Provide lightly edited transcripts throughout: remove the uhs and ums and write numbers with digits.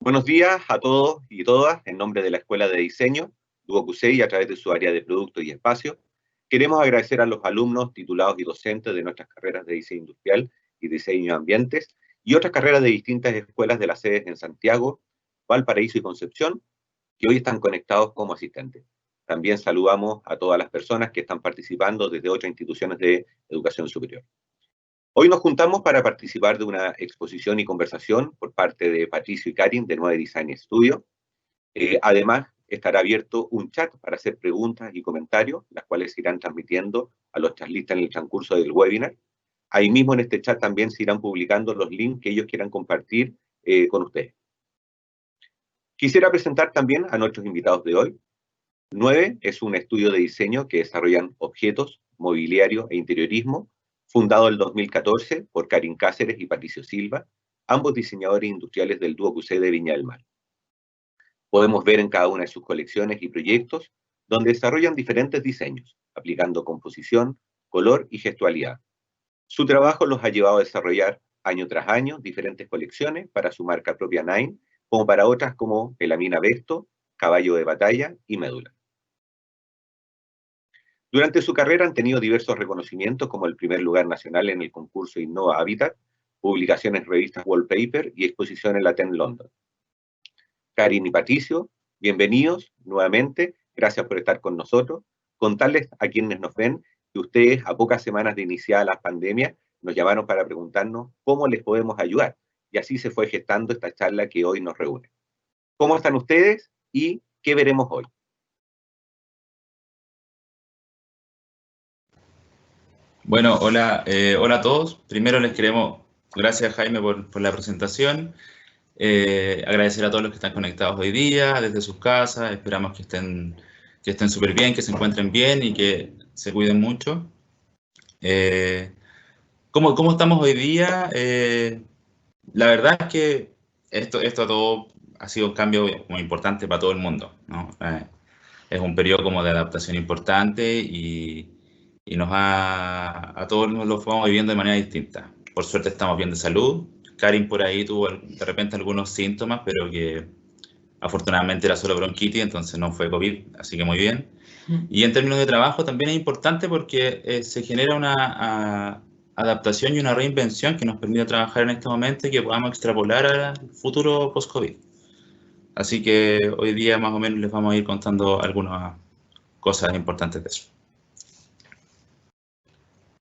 Buenos días a todos y todas. En nombre de la Escuela de Diseño, Duoc-UCEI, a través de su área de producto y espacio, queremos agradecer a los alumnos, titulados y docentes de nuestras carreras de diseño industrial y diseño de ambientes y otras carreras de distintas escuelas de las sedes en Santiago, Valparaíso y Concepción, que hoy están conectados como asistentes. También saludamos a todas las personas que están participando desde otras instituciones de educación superior. Hoy nos juntamos para participar de una exposición y conversación por parte de Patricio y Karin de 9 Design Studio. Además, estará abierto un chat para hacer preguntas y comentarios, las cuales se irán transmitiendo a los charlistas en el transcurso del webinar. Ahí mismo en este chat también se irán publicando los links que ellos quieran compartir con ustedes. Quisiera presentar también a nuestros invitados de hoy. 9 es un estudio de diseño que desarrollan objetos, mobiliario e interiorismo, fundado en el 2014 por Karin Cáceres y Patricio Silva, ambos diseñadores industriales del Duoc-UCEI de Viña del Mar. Podemos ver en cada una de sus colecciones y proyectos donde desarrollan diferentes diseños, aplicando composición, color y gestualidad. Su trabajo los ha llevado a desarrollar año tras año diferentes colecciones para su marca propia Nine, como para otras como Pelamina Vesto, Caballo de Batalla y Médula. Durante su carrera han tenido diversos reconocimientos, como el primer lugar nacional en el concurso Innova Habitat, publicaciones en revistas Wallpaper y exposición en la TEN London. Karin y Patricio, bienvenidos nuevamente, gracias por estar con nosotros. Contarles a quienes nos ven que ustedes, a pocas semanas de iniciada la pandemia, nos llamaron para preguntarnos cómo les podemos ayudar, y así se fue gestando esta charla que hoy nos reúne. ¿Cómo están ustedes y qué veremos hoy? Bueno, hola, hola a todos. Primero les queremos, gracias Jaime por la presentación. Agradecer a todos los que están conectados hoy día, desde sus casas. Esperamos que estén súper bien, que se encuentren bien y que se cuiden mucho. ¿Cómo estamos hoy día? La verdad es que esto todo ha sido un cambio muy importante para todo el mundo, ¿no? Es un periodo como de adaptación importante y a todos nos lo fuimos viviendo de manera distinta. Por suerte estamos bien de salud. Karin por ahí tuvo de repente algunos síntomas, pero que afortunadamente era solo bronquitis, entonces no fue COVID, así que muy bien. Y en términos de trabajo también es importante porque se genera una adaptación y una reinvención que nos permite trabajar en este momento y que podamos extrapolar al futuro post-COVID. Así que hoy día más o menos les vamos a ir contando algunas cosas importantes de eso.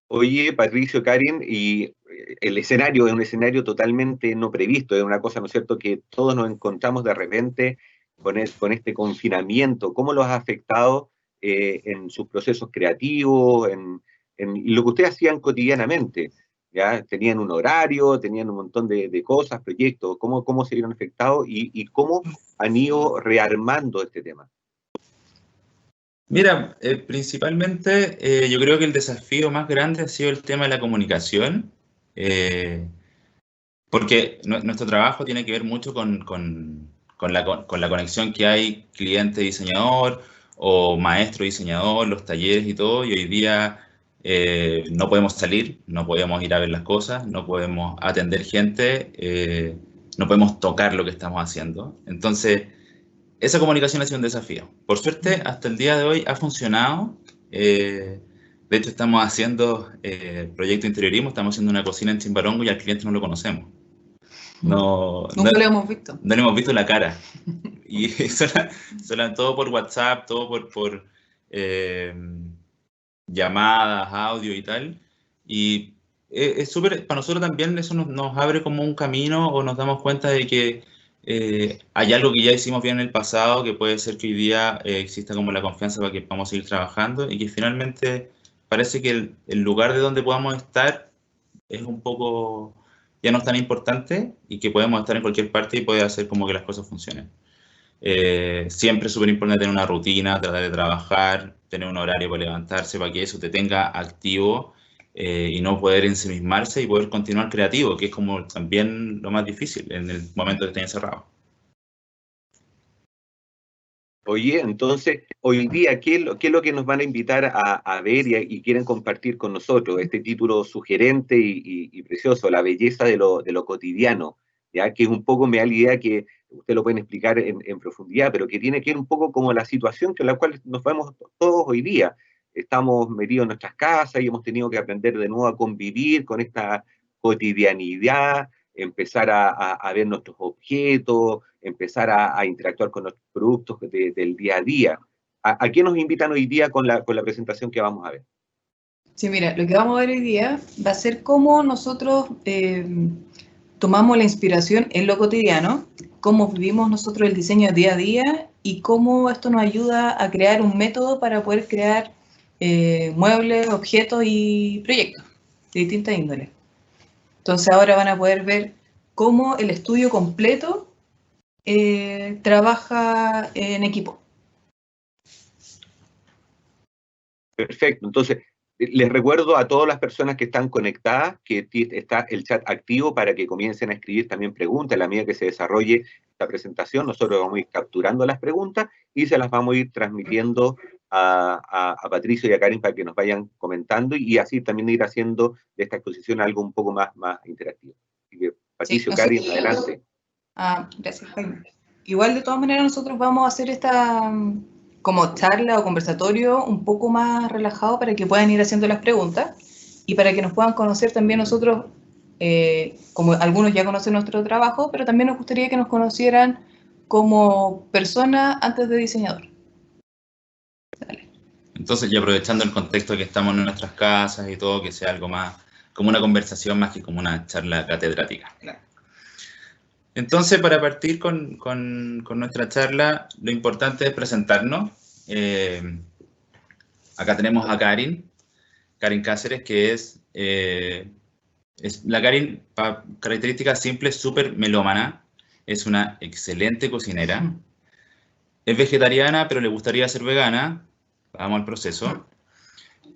Oye, Patricio, Karin, y el escenario es un escenario totalmente no previsto, es una cosa, ¿no es cierto?, que todos nos encontramos de repente con este confinamiento. ¿Cómo los ha afectado en sus procesos creativos, en lo que ustedes hacían cotidianamente? ¿Ya? ¿Tenían un horario, tenían un montón de cosas, proyectos? ¿Cómo se vieron afectados y cómo han ido rearmando este tema? Mira, principalmente yo creo que el desafío más grande ha sido el tema de la comunicación, porque nuestro trabajo tiene que ver mucho con la conexión que hay cliente-diseñador o maestro-diseñador, los talleres y todo, y hoy día no podemos salir, no podemos ir a ver las cosas, no podemos atender gente, no podemos tocar lo que estamos haciendo. Entonces, esa comunicación ha sido un desafío. Por suerte, hasta el día de hoy ha funcionado. De hecho, estamos haciendo proyecto interiorismo, estamos haciendo una cocina en Chimbarongo y al cliente no lo conocemos. Nunca lo hemos visto. No le hemos visto la cara. Y todo por WhatsApp, todo por llamadas, audio y tal. Y es súper, para nosotros también eso nos abre como un camino o nos damos cuenta de que hay algo que ya hicimos bien en el pasado, que puede ser que hoy día exista como la confianza para que podamos seguir trabajando y que finalmente parece que el lugar de donde podamos estar es un poco, ya no es tan importante y que podemos estar en cualquier parte y puede hacer como que las cosas funcionen. Siempre es súper importante tener una rutina, tratar de trabajar, tener un horario para levantarse, para que eso te tenga activo y no poder ensimismarse y poder continuar creativo, que es como también lo más difícil en el momento de estar encerrado. Oye, entonces, hoy día, ¿qué es lo que nos van a invitar a ver y quieren compartir con nosotros? Este título sugerente y precioso, La belleza de lo cotidiano, ¿ya? Que es un poco, me da la idea que usted lo pueden explicar en profundidad, pero que tiene que ver un poco como la situación en la cual nos vemos todos hoy día. Estamos metidos en nuestras casas y hemos tenido que aprender de nuevo a convivir con esta cotidianidad, empezar a ver nuestros objetos, empezar a interactuar con los productos del día a día. ¿A qué nos invitan hoy día con la presentación que vamos a ver? Sí, mira, lo que vamos a ver hoy día va a ser cómo nosotros tomamos la inspiración en lo cotidiano, cómo vivimos nosotros el diseño día a día y cómo esto nos ayuda a crear un método para poder crear muebles, objetos y proyectos de distintas índoles. Entonces ahora van a poder ver cómo el estudio completo trabaja en equipo. Perfecto, entonces les recuerdo a todas las personas que están conectadas que está el chat activo para que comiencen a escribir también preguntas. A la medida que se desarrolle esta presentación, nosotros vamos a ir capturando las preguntas y se las vamos a ir transmitiendo a Patricio y a Karen para que nos vayan comentando y así también ir haciendo de esta exposición algo un poco más interactivo. Así que, Patricio, sí, Karen, adelante. Gracias, Jaime. Igual, de todas maneras, nosotros vamos a hacer esta como charla o conversatorio un poco más relajado para que puedan ir haciendo las preguntas y para que nos puedan conocer también nosotros, como algunos ya conocen nuestro trabajo, pero también nos gustaría que nos conocieran como persona antes de diseñador. Dale. Entonces, y aprovechando el contexto de que estamos en nuestras casas y todo, que sea algo más como una conversación más que como una charla catedrática. Claro. Entonces, para partir con nuestra charla, lo importante es presentarnos. Acá tenemos a Karen Cáceres, que es la Karen, características simples, súper melómana, es una excelente cocinera, es vegetariana, pero le gustaría ser vegana, vamos al proceso.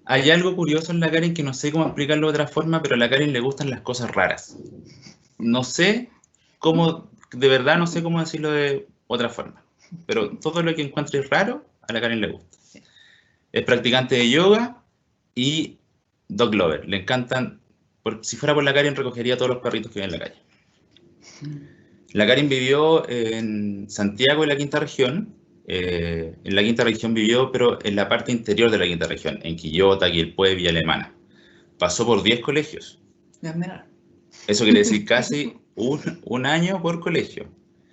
Hay algo curioso en la Karen que no sé cómo explicarlo de otra forma, pero a la Karen le gustan las cosas raras. No sé cómo, de verdad no sé cómo decirlo de otra forma, pero todo lo que encuentre raro, a la Karen le gusta. Es practicante de yoga y dog lover. Le encantan, si fuera por la Karen recogería todos los perritos que hay en la calle. La Karen vivió en Santiago, en la quinta región. En la quinta región vivió, pero en la parte interior de la quinta región, en Quillota, Quilpué, Villa Alemana. Pasó por 10 colegios. Eso quiere decir casi un año por colegio.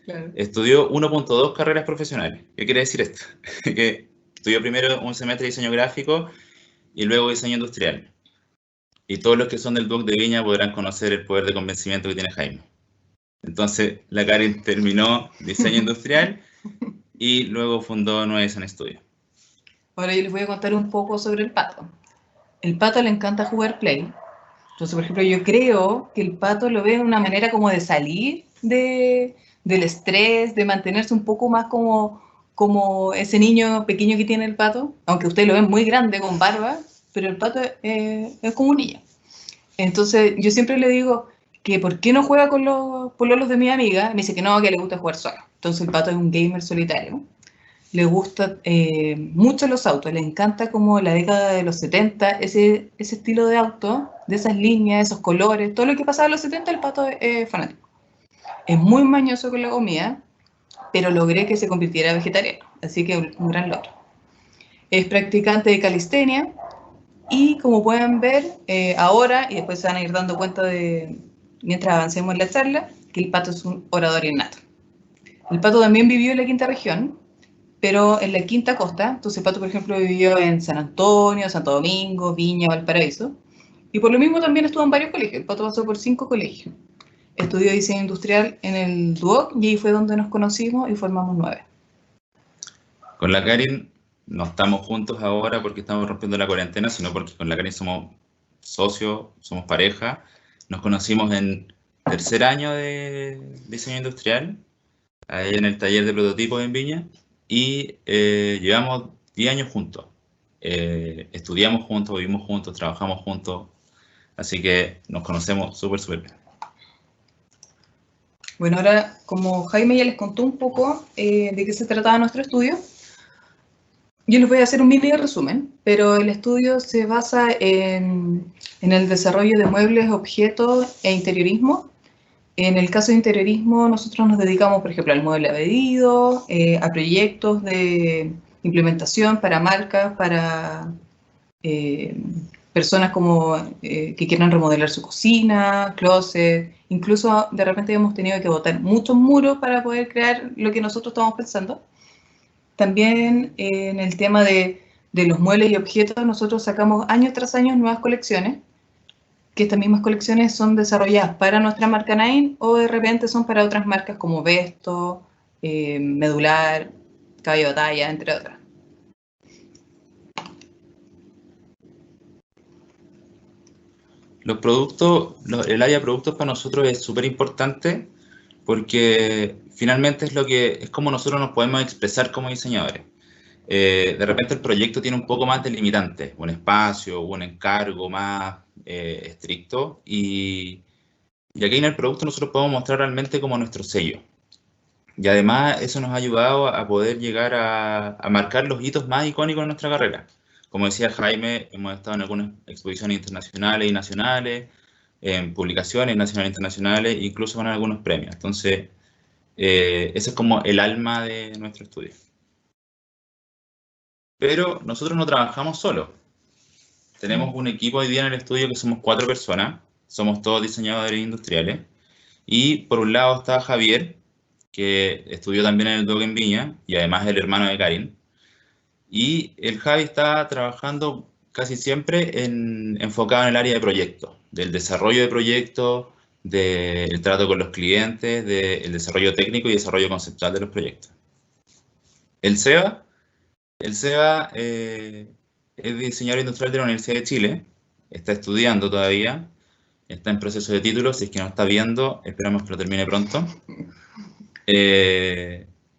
Claro. Estudió 1.2 carreras profesionales. ¿Qué quiere decir esto? Que estudió primero un semestre de diseño gráfico y luego diseño industrial. Y todos los que son del Duoc de Viña podrán conocer el poder de convencimiento que tiene Jaime. Entonces, la Karen terminó diseño industrial y luego fundó Nueva Design Studio. Ahora yo les voy a contar un poco sobre el Pato. El Pato le encanta jugar Play. Entonces, por ejemplo, yo creo que el Pato lo ve de una manera como de salir del estrés, de mantenerse un poco más como ese niño pequeño que tiene el Pato, aunque usted lo ve muy grande, con barba, pero el Pato es como un niño. Entonces, yo siempre le digo que ¿por qué no juega con los pololos de mi amiga? Me dice que no, que le gusta jugar solo. Entonces, el Pato es un gamer solitario. Le gusta mucho los autos, le encanta como la década de los 70, ese estilo de auto, de esas líneas, esos colores, todo lo que pasaba en los 70, el Pato es fanático. Es muy mañoso con la comida, pero logré que se convirtiera en vegetariano, así que un gran logro. Es practicante de calistenia y como pueden ver ahora, y después se van a ir dando cuenta mientras avancemos en la charla, que el Pato es un orador innato. El Pato también vivió en la quinta región, pero en la quinta costa. Entonces Pato, por ejemplo, vivió en San Antonio, Santo Domingo, Viña, Valparaíso, y por lo mismo también estuvo en varios colegios. El Pato pasó por 5 colegios. Estudió diseño industrial en el Duoc y ahí fue donde nos conocimos y formamos 9. Con la Karen no estamos juntos ahora porque estamos rompiendo la cuarentena, sino porque con la Karen somos socios, somos pareja. Nos conocimos en tercer año de diseño industrial, ahí en el taller de prototipos en Viña. Y llevamos 10 años juntos. Estudiamos juntos, vivimos juntos, trabajamos juntos. Así que nos conocemos súper bien. Bueno, ahora, como Jaime ya les contó un poco de qué se trataba nuestro estudio, yo les voy a hacer un mini resumen, pero el estudio se basa en el desarrollo de muebles, objetos e interiorismo En el caso de interiorismo, nosotros nos dedicamos, por ejemplo, al mueble a pedido, a proyectos de implementación para marcas, para personas como que quieran remodelar su cocina, closet. Incluso de repente hemos tenido que botar muchos muros para poder crear lo que nosotros estamos pensando. También en el tema de los muebles y objetos, nosotros sacamos año tras año nuevas colecciones, que estas mismas colecciones son desarrolladas para nuestra marca Nine o de repente son para otras marcas como Vesto, Medular, Caballo de Batalla, entre otras. Los productos, el área de productos para nosotros es súper importante porque finalmente es como nosotros nos podemos expresar como diseñadores. De repente el proyecto tiene un poco más de limitantes, un espacio, un encargo más estricto y aquí en el producto nosotros podemos mostrar realmente como nuestro sello. Y además eso nos ha ayudado a poder llegar a marcar los hitos más icónicos de nuestra carrera. Como decía Jaime, hemos estado en algunas exposiciones internacionales y nacionales, en publicaciones nacionales e internacionales, incluso con algunos premios. Entonces, ese es como el alma de nuestro estudio. Pero nosotros no trabajamos solos. Tenemos un equipo hoy día en el estudio que somos 4 personas, somos todos diseñadores industriales. Y por un lado está Javier, que estudió también en el DOC en Viña, y además es el hermano de Karin. Y el Javi está trabajando casi siempre enfocado en el área de proyectos, del desarrollo de proyectos, del trato con los clientes, del desarrollo técnico y desarrollo conceptual de los proyectos. El Seba es diseñador industrial de la Universidad de Chile, está estudiando todavía, está en proceso de título, si es que no está viendo, esperamos que lo termine pronto.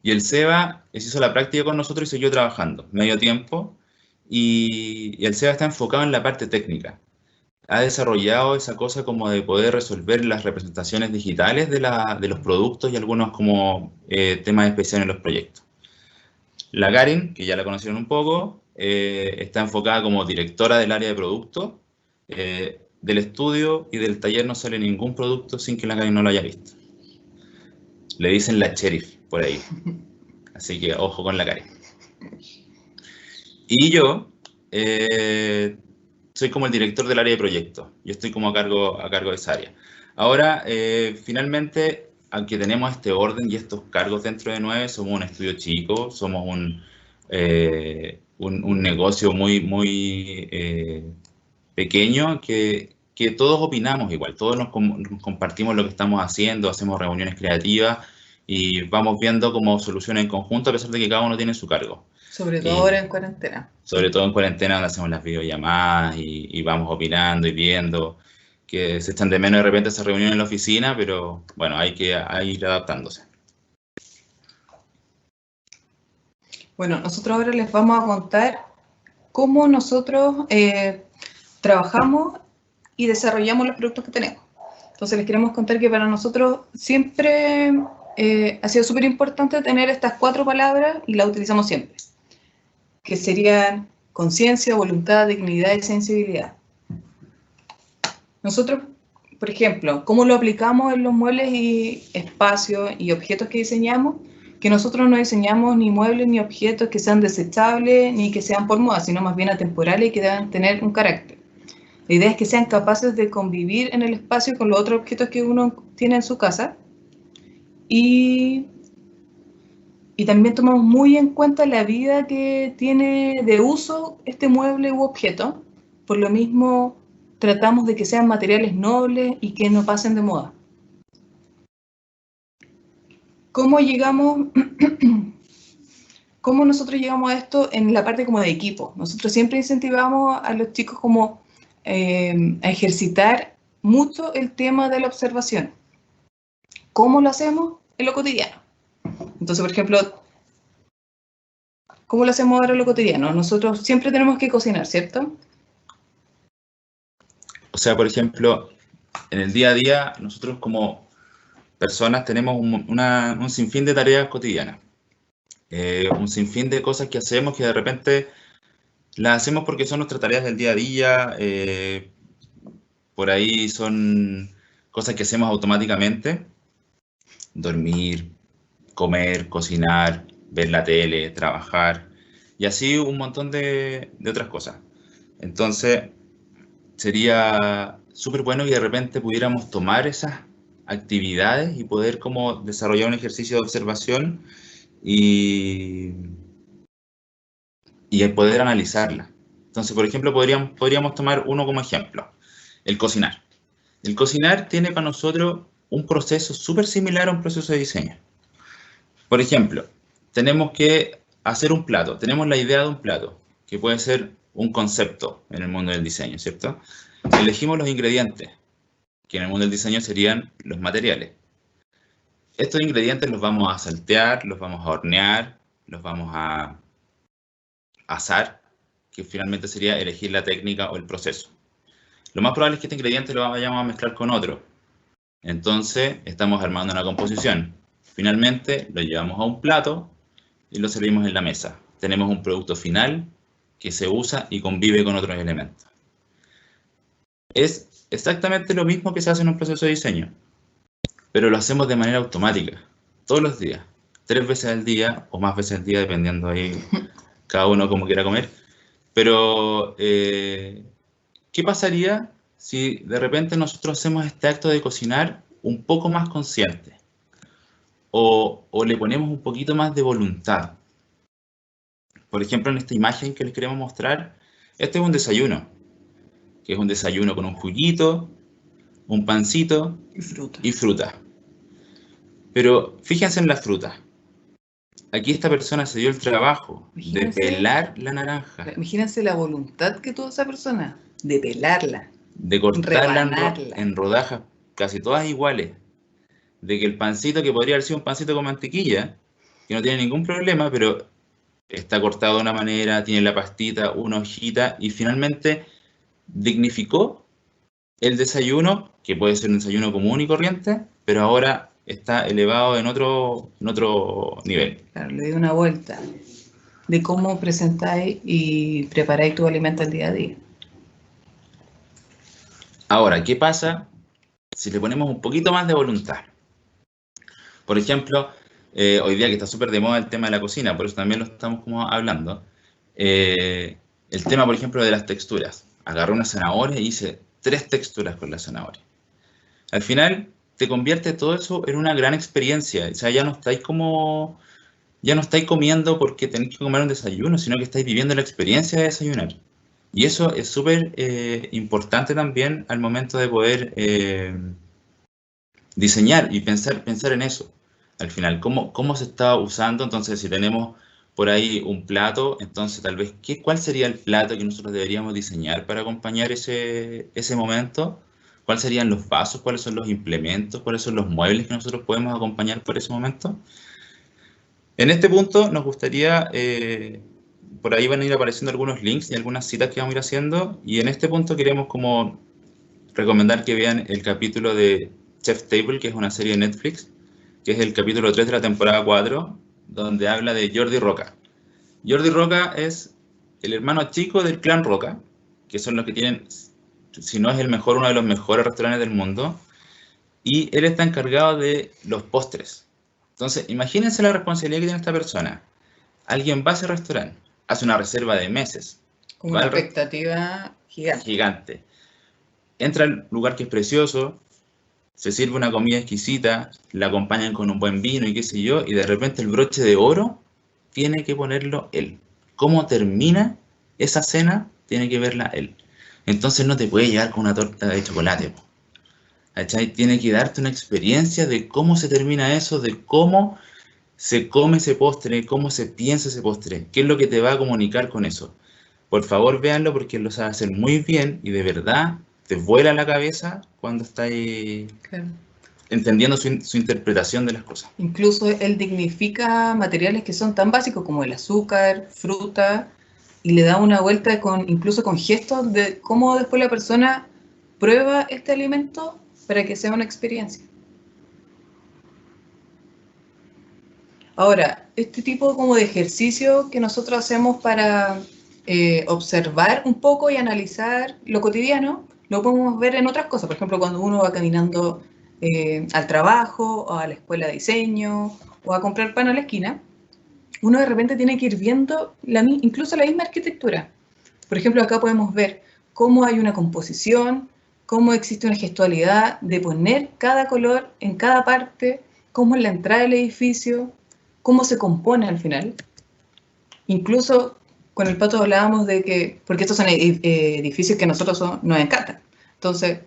Y el Seba hizo la práctica con nosotros y siguió trabajando medio tiempo. Y el Seba está enfocado en la parte técnica. Ha desarrollado esa cosa como de poder resolver las representaciones digitales de los productos y algunos como temas especiales en los proyectos. La Karin, que ya la conocieron un poco, está enfocada como directora del área de producto. Del estudio y del taller no sale ningún producto sin que la Karin no lo haya visto. Le dicen la sheriff por ahí. Así que ojo con la Karin. Y yo soy como el director del área de proyectos. Yo estoy como a cargo de esa área. Ahora, finalmente, aunque tenemos este orden y estos cargos dentro de 9, somos un estudio chico, somos un negocio muy pequeño que todos opinamos igual, todos nos compartimos lo que estamos haciendo, hacemos reuniones creativas y vamos viendo como soluciones en conjunto a pesar de que cada uno tiene su cargo. Sobre todo ahora en cuarentena. Sobre todo en cuarentena, donde hacemos las videollamadas y vamos opinando y viendo, que se echan de menos de repente esas reuniones en la oficina, pero bueno, hay que ir adaptándose. Bueno, nosotros ahora les vamos a contar cómo nosotros trabajamos y desarrollamos los productos que tenemos. Entonces les queremos contar que para nosotros siempre ha sido súper importante tener estas 4 palabras y las utilizamos siempre, que serían conciencia, voluntad, dignidad y sensibilidad. Nosotros, por ejemplo, ¿cómo lo aplicamos en los muebles y espacios y objetos que diseñamos? Que nosotros no diseñamos ni muebles ni objetos que sean desechables ni que sean por moda, sino más bien atemporales y que deban tener un carácter. La idea es que sean capaces de convivir en el espacio con los otros objetos que uno tiene en su casa. Y también tomamos muy en cuenta la vida que tiene de uso este mueble u objeto. Por lo mismo, tratamos de que sean materiales nobles y que no pasen de moda. ¿Cómo nosotros llegamos a esto en la parte como de equipo? Nosotros siempre incentivamos a los chicos como a ejercitar mucho el tema de la observación. ¿Cómo lo hacemos? En lo cotidiano. Entonces, por ejemplo, ¿cómo lo hacemos ahora en lo cotidiano? Nosotros siempre tenemos que cocinar, ¿cierto? O sea, por ejemplo, en el día a día, nosotros como personas tenemos un sinfín de tareas cotidianas. Un sinfín de cosas que hacemos que de repente las hacemos porque son nuestras tareas del día a día. Por ahí son cosas que hacemos automáticamente, dormir, comer, cocinar, ver la tele, trabajar, y así un montón de otras cosas. Entonces, sería súper bueno que de repente pudiéramos tomar esas actividades y poder como desarrollar un ejercicio de observación y poder analizarla. Entonces, por ejemplo, podríamos tomar uno como ejemplo, el cocinar. El cocinar tiene para nosotros un proceso súper similar a un proceso de diseño. Por ejemplo, tenemos que hacer un plato, tenemos la idea de un plato, que puede ser un concepto en el mundo del diseño, ¿cierto? Elegimos los ingredientes, que en el mundo del diseño serían los materiales. Estos ingredientes los vamos a saltear, los vamos a hornear, los vamos a asar, que finalmente sería elegir la técnica o el proceso. Lo más probable es que este ingrediente lo vayamos a mezclar con otro. Entonces, estamos armando una composición. Finalmente, lo llevamos a un plato y lo servimos en la mesa. Tenemos un producto final que se usa y convive con otros elementos. Es exactamente lo mismo que se hace en un proceso de diseño, pero lo hacemos de manera automática, todos los días, 3 veces al día o más veces al día, dependiendo ahí cada uno como quiera comer. Pero, ¿qué pasaría si de repente nosotros hacemos este acto de cocinar un poco más consciente? O le ponemos un poquito más de voluntad. Por ejemplo, en esta imagen que les queremos mostrar, este es un desayuno, que es un desayuno con un juguito, un pancito y fruta. Pero fíjense en la fruta. Aquí esta persona se dio el trabajo de pelar la naranja. Imagínense la voluntad que tuvo esa persona de pelarla. De cortarla en rodajas casi todas iguales. De que el pancito, que podría haber sido un pancito con mantequilla, que no tiene ningún problema, pero está cortado de una manera, tiene la pastita, una hojita, y finalmente dignificó el desayuno, que puede ser un desayuno común y corriente, pero ahora está elevado en otro nivel. Claro, le dio una vuelta de cómo presentáis y preparáis tu alimento al día a día. Ahora, ¿qué pasa si le ponemos un poquito más de voluntad? Por ejemplo, hoy día que está súper de moda el tema de la cocina, por eso también lo estamos como hablando, el tema, por ejemplo, de las texturas. Agarré una zanahoria y hice 3 texturas con la zanahoria. Al final, te convierte todo eso en una gran experiencia. O sea, ya no estáis comiendo porque tenéis que comer un desayuno, sino que estáis viviendo la experiencia de desayunar. Y eso es súper importante también al momento de poder diseñar y pensar en eso. Al final, ¿cómo se está usando? Entonces, si tenemos por ahí un plato, entonces tal vez, ¿cuál sería el plato que nosotros deberíamos diseñar para acompañar ese momento? ¿Cuáles serían los vasos? ¿Cuáles son los implementos? ¿Cuáles son los muebles que nosotros podemos acompañar por ese momento? En este punto nos gustaría, por ahí van a ir apareciendo algunos links y algunas citas que vamos a ir haciendo, y en este punto queremos como recomendar que vean el capítulo de Chef's Table, que es una serie de Netflix, que es el capítulo 3 de la temporada 4, donde habla de Jordi Roca. Jordi Roca es el hermano chico del clan Roca, que son los que tienen, si no es el mejor, uno de los mejores restaurantes del mundo, y él está encargado de los postres. Entonces, imagínense la responsabilidad que tiene esta persona. Alguien va a ese restaurante, hace una reserva de meses. Con una expectativa gigante. Entra al lugar que es precioso, se sirve una comida exquisita, la acompañan con un buen vino y qué sé yo, y de repente el broche de oro tiene que ponerlo él. ¿Cómo termina esa cena? Tiene que verla él. Entonces no te puede llegar con una torta de chocolate. ¿Cachai? Tiene que darte una experiencia de cómo se termina eso, de cómo se come ese postre, cómo se piensa ese postre, qué es lo que te va a comunicar con eso. Por favor, véanlo porque él lo sabe hacer muy bien y de verdad te vuela la cabeza cuando estás entendiendo su interpretación de las cosas. Incluso él dignifica materiales que son tan básicos como el azúcar, fruta, y le da una vuelta incluso con gestos de cómo después la persona prueba este alimento para que sea una experiencia. Ahora, este tipo como de ejercicio que nosotros hacemos para observar un poco y analizar lo cotidiano, lo podemos ver en otras cosas. Por ejemplo, cuando uno va caminando al trabajo, o a la escuela de diseño, o a comprar pan a la esquina, uno de repente tiene que ir viendo incluso la misma arquitectura. Por ejemplo, acá podemos ver cómo hay una composición, cómo existe una gestualidad de poner cada color en cada parte, cómo es la entrada del edificio, cómo se compone al final. Incluso con el Pato hablábamos de que, porque estos son edificios que a nosotros nos encantan. Entonces,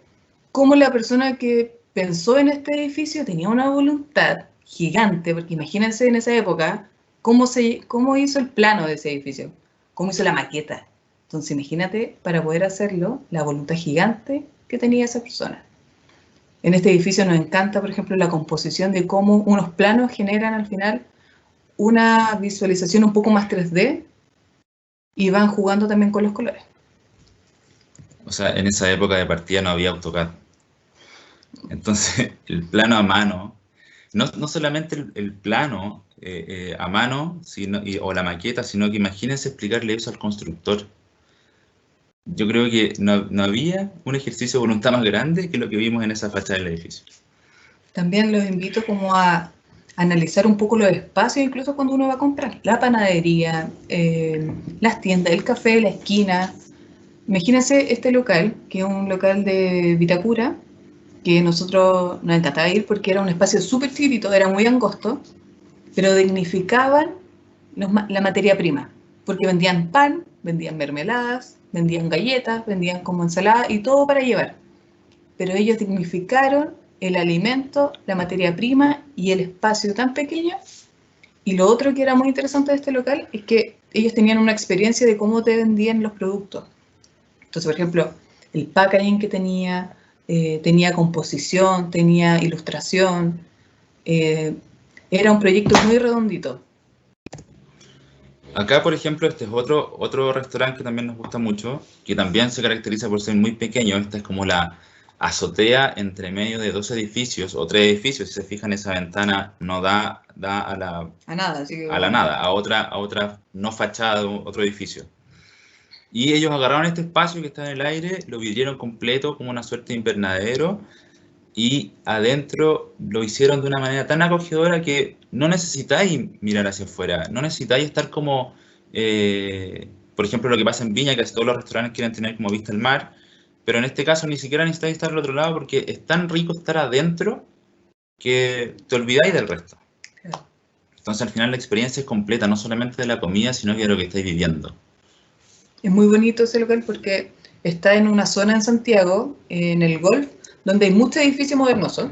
cómo la persona que pensó en este edificio tenía una voluntad gigante, porque imagínense en esa época cómo hizo el plano de ese edificio, cómo hizo la maqueta. Entonces, imagínate, para poder hacerlo, la voluntad gigante que tenía esa persona. En este edificio nos encanta, por ejemplo, la composición de cómo unos planos generan al final una visualización un poco más 3D y van jugando también con los colores. O sea, en esa época de partida no había AutoCAD. Entonces, el plano a mano, no solamente el plano a mano o la maqueta, sino que imagínense explicarle eso al constructor. Yo creo que no había un ejercicio de voluntad más grande que lo que vimos en esa fachada del edificio. También los invito como a analizar un poco los espacios, incluso cuando uno va a comprar. La panadería, las tiendas, el café, la esquina. Imagínense este local, que es un local de Vitacura, que nosotros nos encantaba ir porque era un espacio súper chiquitito, era muy angosto, pero dignificaban la materia prima, porque vendían pan, vendían mermeladas, vendían galletas, vendían como ensalada y todo para llevar. Pero ellos dignificaron el alimento, la materia prima y el espacio tan pequeño. Y lo otro que era muy interesante de este local es que ellos tenían una experiencia de cómo te vendían los productos. Entonces, por ejemplo, el packaging que tenía composición, tenía ilustración, era un proyecto muy redondito. Acá, por ejemplo, este es otro restaurante que también nos gusta mucho, que también se caracteriza por ser muy pequeño. Esta es como la azotea entre medio de dos edificios o tres edificios. Si se fijan, esa ventana no da a la nada, así que, a la nada, a otra no fachada de otro edificio. Y ellos agarraron este espacio que está en el aire, lo vidrieron completo como una suerte de invernadero, y adentro lo hicieron de una manera tan acogedora que no necesitáis mirar hacia afuera, no necesitáis estar como, por ejemplo, lo que pasa en Viña, que casi todos los restaurantes quieren tener como vista el mar, pero en este caso ni siquiera necesitáis estar al otro lado porque es tan rico estar adentro que te olvidáis del resto. Claro. Entonces al final la experiencia es completa, no solamente de la comida, sino que de lo que estáis viviendo. Es muy bonito ese local porque está en una zona en Santiago, en el Golf, donde hay muchos edificios modernosos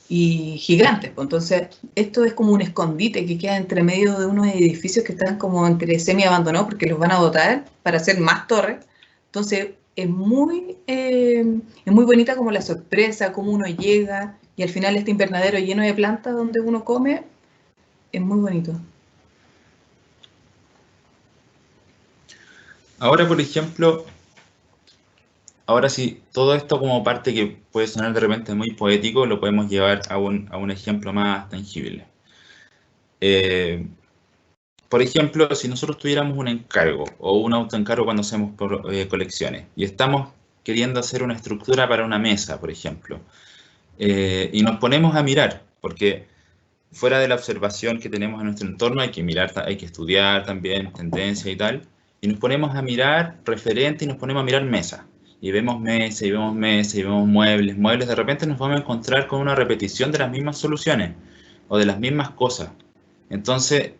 y gigantes. Entonces, esto es como un escondite que queda entre medio de unos edificios que están como entre semi-abandonados porque los van a dotar para hacer más torres. Entonces, es muy bonita como la sorpresa, cómo uno llega y al final este invernadero lleno de plantas donde uno come, es muy bonito. Ahora, por ejemplo, ahora sí, todo esto como parte que puede sonar de repente muy poético, lo podemos llevar a un ejemplo más tangible. Por ejemplo, si nosotros tuviéramos un encargo o un autoencargo cuando hacemos colecciones y estamos queriendo hacer una estructura para una mesa, por ejemplo, y nos ponemos a mirar, porque fuera de la observación que tenemos en nuestro entorno hay que mirar, hay que estudiar también tendencia y tal, y nos ponemos a mirar referente y nos ponemos a mirar mesa. Y vemos mesa, y vemos mesa, y vemos muebles, de repente nos vamos a encontrar con una repetición de las mismas soluciones o de las mismas cosas. Entonces,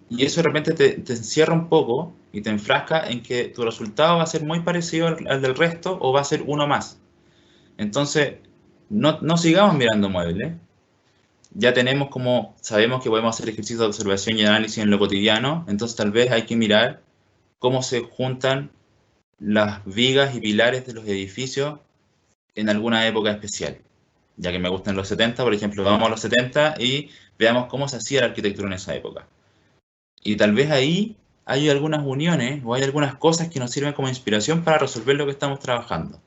y eso de repente te encierra un poco y te enfrasca en que tu resultado va a ser muy parecido al del resto o va a ser uno más. Entonces, no sigamos mirando muebles. Ya tenemos sabemos que podemos hacer ejercicios de observación y análisis en lo cotidiano, entonces tal vez hay que mirar cómo se juntan las vigas y pilares de los edificios en alguna época especial. Ya que me gustan los 70, por ejemplo, vamos a los 70 y veamos cómo se hacía la arquitectura en esa época. Y tal vez ahí hay algunas uniones o hay algunas cosas que nos sirven como inspiración para resolver lo que estamos trabajando.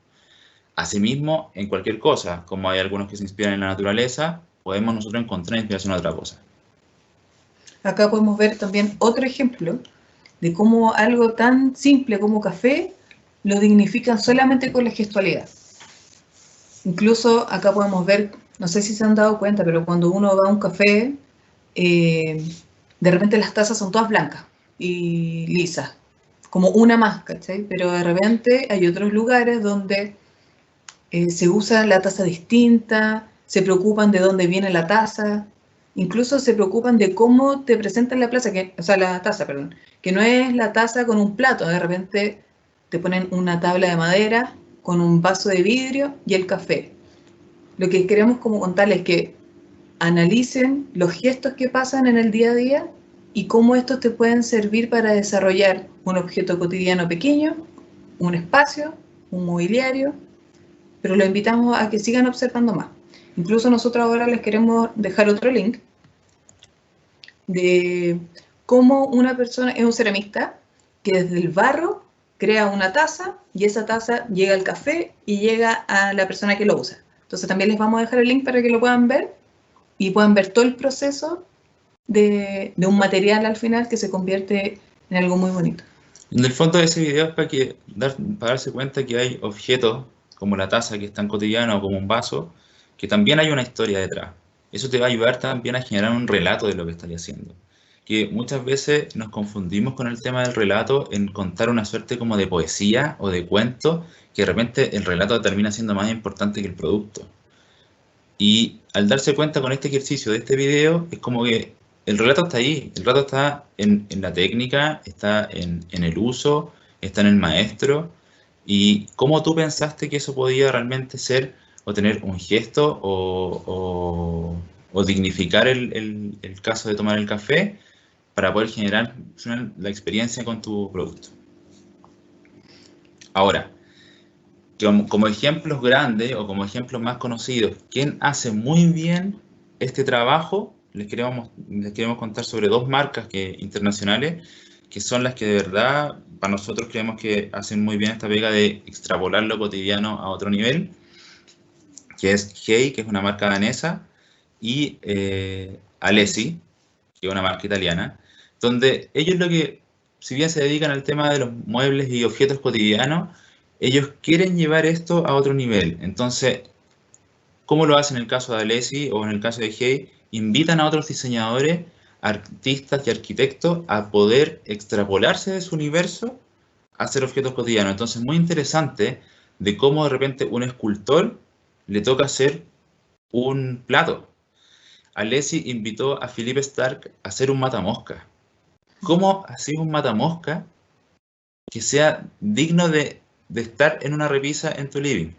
Asimismo, en cualquier cosa, como hay algunos que se inspiran en la naturaleza, podemos nosotros encontrar inspiración en otra cosa. Acá podemos ver también otro ejemplo de cómo algo tan simple como café lo dignifican solamente con la gestualidad. Incluso acá podemos ver, no sé si se han dado cuenta, pero cuando uno va a un café, de repente las tazas son todas blancas y lisas, como una más, ¿cachai? Pero de repente hay otros lugares donde se usa la taza distinta, se preocupan de dónde viene la taza, incluso se preocupan de cómo te presentan la taza, que no es la taza con un plato, de repente te ponen una tabla de madera con un vaso de vidrio y el café. Lo que queremos como contarles es que analicen los gestos que pasan en el día a día y cómo estos te pueden servir para desarrollar un objeto cotidiano pequeño, un espacio, un mobiliario, pero los invitamos a que sigan observando más. Incluso nosotros ahora les queremos dejar otro link de cómo una persona es un ceramista que desde el barro crea una taza y esa taza llega al café y llega a la persona que lo usa. Entonces también les vamos a dejar el link para que lo puedan ver y puedan ver todo el proceso de un material al final que se convierte en algo muy bonito. En el fondo de ese video es para darse cuenta que hay objetos como la taza que es tan cotidiana o como un vaso, que también hay una historia detrás. Eso te va a ayudar también a generar un relato de lo que estás haciendo. Que muchas veces nos confundimos con el tema del relato en contar una suerte como de poesía o de cuento, que de repente el relato termina siendo más importante que el producto. Y al darse cuenta con este ejercicio de este video, es como que el relato está ahí, el relato está en la técnica, está en el uso, está en el maestro, y cómo tú pensaste que eso podía realmente ser o tener un gesto o dignificar el caso de tomar el café para poder generar la experiencia con tu producto. Ahora, como ejemplos grandes o como ejemplos más conocidos, ¿quién hace muy bien este trabajo? Les queremos contar sobre dos marcas internacionales que son las que de verdad para nosotros creemos que hacen muy bien esta pega de extrapolar lo cotidiano a otro nivel, que es Hey, que es una marca danesa, y Alessi, que es una marca italiana, donde ellos si bien se dedican al tema de los muebles y objetos cotidianos, ellos quieren llevar esto a otro nivel. Entonces, ¿cómo lo hacen en el caso de Alessi o en el caso de Hey? Invitan a otros diseñadores, artistas y arquitectos a poder extrapolarse de su universo a hacer objetos cotidianos. Entonces, muy interesante de cómo de repente un escultor le toca hacer un plato. Alessi invitó a Philippe Starck a hacer un matamosca. ¿Cómo hacer un matamosca que sea digno de estar en una repisa en tu living?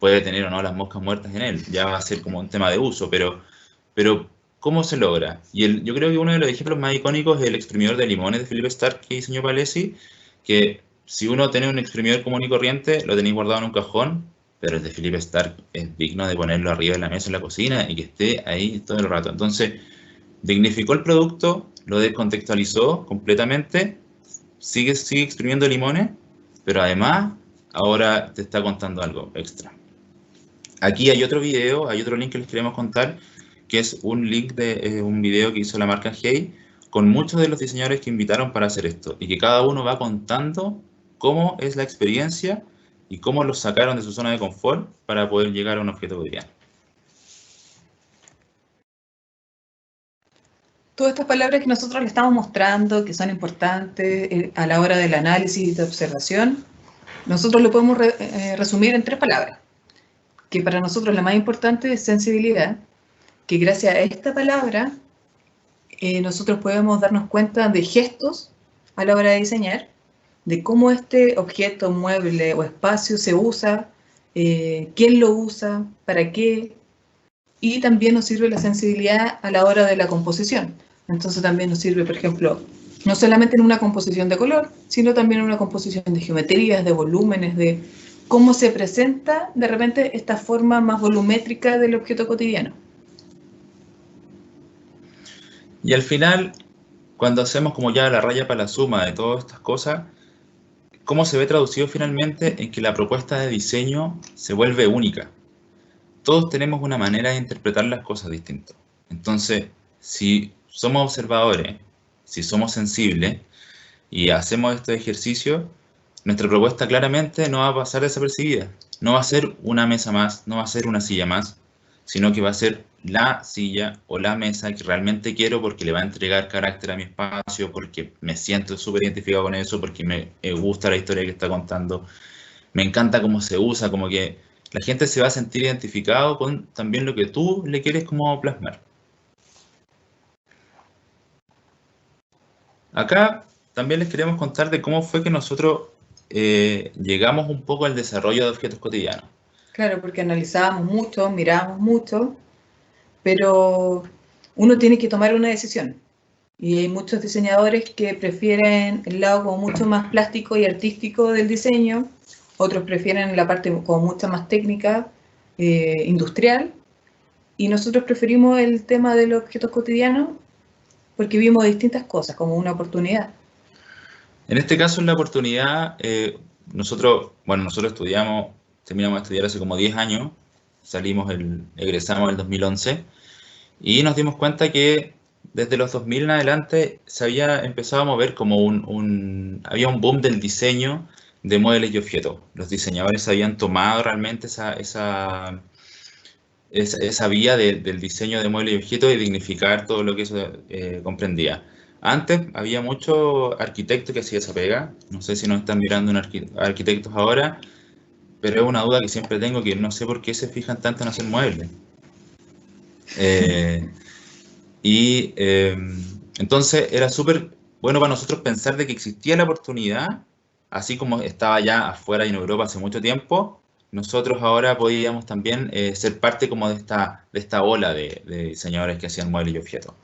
Puede tener o no las moscas muertas en él, ya va a ser como un tema de uso, pero ¿cómo se logra? Y yo creo que uno de los ejemplos más icónicos es el exprimidor de limones de Philippe Starck que diseñó Alessi, que si uno tiene un exprimidor común y corriente, lo tenéis guardado en un cajón, pero el de Philippe Starck es digno de ponerlo arriba de la mesa en la cocina y que esté ahí todo el rato. Entonces, dignificó el producto, lo descontextualizó completamente, sigue exprimiendo limones, pero además ahora te está contando algo extra. Aquí hay otro video, hay otro link que les queremos contar, que es un link de un video que hizo la marca Hey, con muchos de los diseñadores que invitaron para hacer esto, y que cada uno va contando cómo es la experiencia y cómo los sacaron de su zona de confort para poder llegar a un objeto cotidiano. Todas estas palabras que nosotros le estamos mostrando, que son importantes a la hora del análisis y de observación, nosotros lo podemos resumir en 3 palabras, que para nosotros la más importante es sensibilidad, que gracias a esta palabra nosotros podemos darnos cuenta de gestos a la hora de diseñar, de cómo este objeto, mueble o espacio se usa, quién lo usa, para qué, y también nos sirve la sensibilidad a la hora de la composición. Entonces también nos sirve, por ejemplo, no solamente en una composición de color, sino también en una composición de geometrías, de volúmenes, de cómo se presenta de repente esta forma más volumétrica del objeto cotidiano. Y al final, cuando hacemos como ya la raya para la suma de todas estas cosas, ¿cómo se ve traducido finalmente en que la propuesta de diseño se vuelve única? Todos tenemos una manera de interpretar las cosas distintas. Entonces, si somos observadores, si somos sensibles y hacemos estos ejercicios, nuestra propuesta claramente no va a pasar desapercibida. no va a ser una mesa más, no va a ser una silla más, sino que va a ser la silla o la mesa que realmente quiero porque le va a entregar carácter a mi espacio, porque me siento súper identificado con eso, porque me gusta la historia que está contando, me encanta cómo se usa, como que la gente se va a sentir identificado con también lo que tú le quieres como plasmar. Acá también les queremos contar de cómo fue que nosotros llegamos un poco al desarrollo de objetos cotidianos. Claro, porque analizábamos mucho, mirábamos mucho, pero uno tiene que tomar una decisión. Y hay muchos diseñadores que prefieren el lado como mucho más plástico y artístico del diseño, otros prefieren la parte como mucha más técnica, industrial, y nosotros preferimos el tema de los objetos cotidianos porque vimos distintas cosas como una oportunidad. En este caso, en la oportunidad, nosotros estudiamos, terminamos de estudiar hace como 10 años, egresamos en el 2011, y nos dimos cuenta que desde los 2000 en adelante se había empezado a mover como había un boom del diseño de muebles y objetos. Los diseñadores habían tomado realmente esa vía del diseño de muebles y objetos y dignificar todo lo que eso comprendía. Antes había muchos arquitectos que hacían esa pega. No sé si nos están mirando arquitectos ahora, pero es una duda que siempre tengo, que no sé por qué se fijan tanto en hacer muebles. Entonces era súper bueno para nosotros pensar de que existía la oportunidad, así como estaba ya afuera y en Europa hace mucho tiempo, nosotros ahora podíamos también ser parte como de esta ola de diseñadores que hacían muebles y objetos.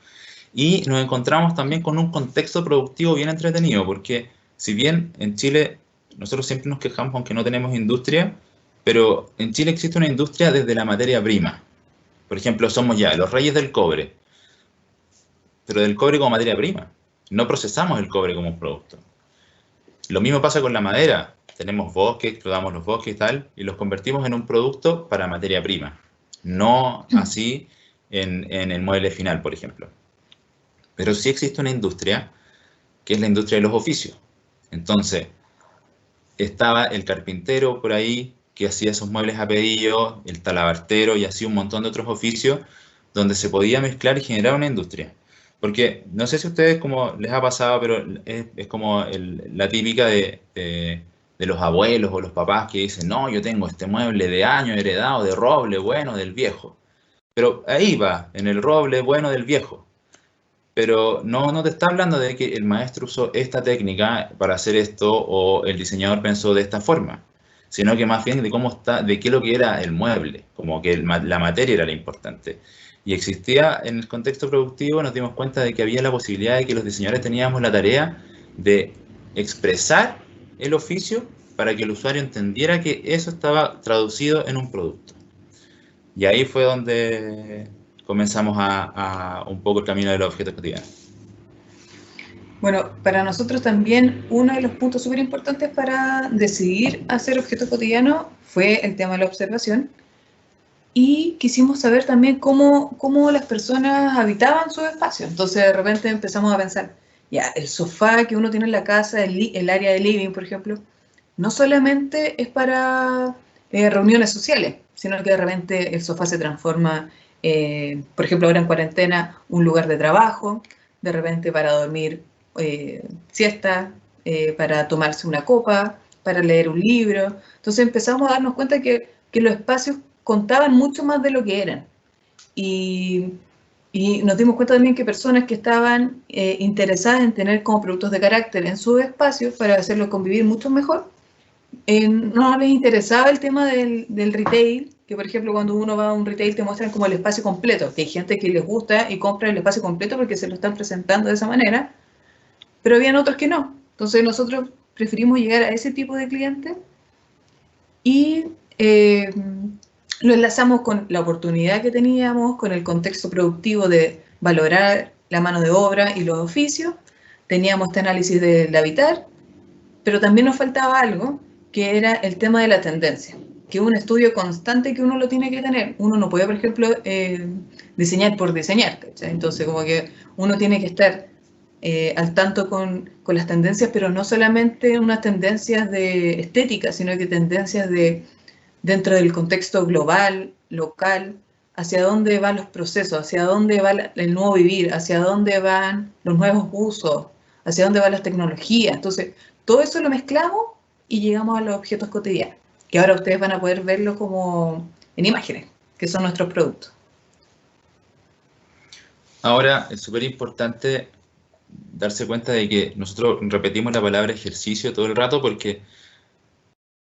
Y nos encontramos también con un contexto productivo bien entretenido, porque si bien en Chile nosotros siempre nos quejamos aunque no tenemos industria, pero en Chile existe una industria desde la materia prima. Por ejemplo, somos ya los reyes del cobre, pero del cobre como materia prima. No procesamos el cobre como un producto. Lo mismo pasa con la madera. Tenemos bosques, explotamos los bosques y tal, y los convertimos en un producto para materia prima. No así en el mueble final, por ejemplo. Pero sí existe una industria, que es la industria de los oficios. Entonces, estaba el carpintero por ahí, que hacía esos muebles a pedido, el talabartero y así un montón de otros oficios, donde se podía mezclar y generar una industria. Porque no sé si a ustedes como les ha pasado, pero es como la típica de los abuelos o los papás que dicen, no, yo tengo este mueble de años heredado de roble bueno del viejo. Pero ahí va, en el roble bueno del viejo. Pero no te está hablando de que el maestro usó esta técnica para hacer esto o el diseñador pensó de esta forma, sino que más bien de cómo está, de qué es lo que era el mueble, como que la materia era la importante. Y existía en el contexto productivo, nos dimos cuenta de que había la posibilidad de que los diseñadores teníamos la tarea de expresar el oficio para que el usuario entendiera que eso estaba traducido en un producto. Y ahí fue donde comenzamos a un poco el camino de los objetos cotidianos. Bueno, para nosotros también uno de los puntos súper importantes para decidir hacer objetos cotidianos fue el tema de la observación. Y quisimos saber también cómo las personas habitaban sus espacios. Entonces de repente empezamos a pensar, ya, el sofá que uno tiene en la casa, el área de living, por ejemplo, no solamente es para reuniones sociales, sino que de repente el sofá se transforma, por ejemplo, ahora en cuarentena, un lugar de trabajo, de repente para dormir siesta, para tomarse una copa, para leer un libro. Entonces empezamos a darnos cuenta que los espacios contaban mucho más de lo que eran. Y nos dimos cuenta también que personas que estaban interesadas en tener como productos de carácter en sus espacios para hacerlos convivir mucho mejor, no les interesaba el tema del retail, que por ejemplo cuando uno va a un retail te muestran como el espacio completo, que hay gente que les gusta y compra el espacio completo porque se lo están presentando de esa manera, pero habían otros que no. Entonces nosotros preferimos llegar a ese tipo de clientes y lo enlazamos con la oportunidad que teníamos, con el contexto productivo de valorar la mano de obra y los oficios. Teníamos este análisis del habitar, pero también nos faltaba algo, que era el tema de la tendencia, que es un estudio constante que uno lo tiene que tener. Uno no puede, por ejemplo, diseñar por diseñar, ¿cachai? Entonces, como que uno tiene que estar al tanto con las tendencias, pero no solamente unas tendencias de estética, sino que tendencias de dentro del contexto global, local, hacia dónde van los procesos, hacia dónde va el nuevo vivir, hacia dónde van los nuevos usos, hacia dónde van las tecnologías. Entonces, todo eso lo mezclamos y llegamos a los objetos cotidianos, que ahora ustedes van a poder verlo como en imágenes, que son nuestros productos. Ahora, es súper importante darse cuenta de que nosotros repetimos la palabra ejercicio todo el rato porque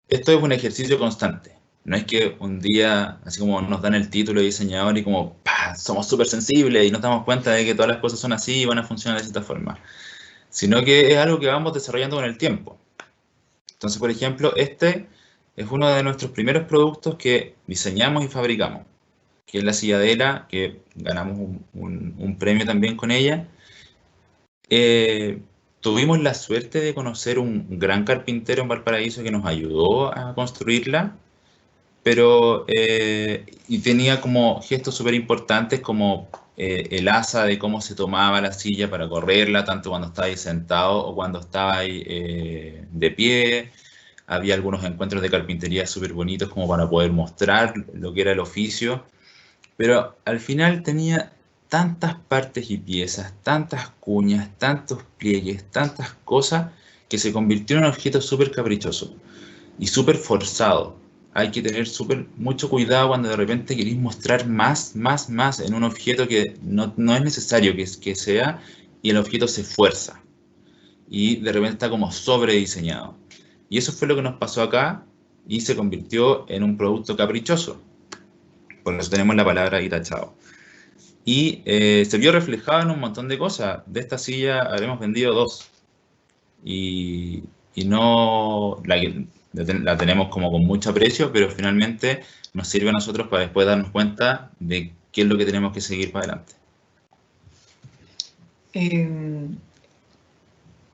esto es un ejercicio constante. No es que un día, así como nos dan el título de diseñador y como ¡pah!, somos súper sensibles y nos damos cuenta de que todas las cosas son así y van a funcionar de cierta forma, sino que es algo que vamos desarrollando con el tiempo. Entonces, por ejemplo, este es uno de nuestros primeros productos que diseñamos y fabricamos, que es la silladera, que ganamos un premio también con ella. Tuvimos la suerte de conocer un gran carpintero en Valparaíso que nos ayudó a construirla, pero y tenía como gestos súper importantes como el asa de cómo se tomaba la silla para correrla, tanto cuando estaba ahí sentado o cuando estaba ahí de pie. Había algunos encuentros de carpintería súper bonitos como para poder mostrar lo que era el oficio, pero al final tenía tantas partes y piezas, tantas cuñas, tantos pliegues, tantas cosas, que se convirtió en un objeto súper caprichoso y súper forzado. Hay que tener mucho cuidado cuando de repente queréis mostrar más en un objeto que no es necesario que sea, y el objeto se fuerza y de repente está como sobrediseñado. Y eso fue lo que nos pasó acá y se convirtió en un producto caprichoso. Por eso tenemos la palabra ahí tachado. Y se vio reflejado en un montón de cosas. De esta silla habremos vendido 2. Y no la tenemos como con mucho aprecio, pero finalmente nos sirve a nosotros para después darnos cuenta de qué es lo que tenemos que seguir para adelante.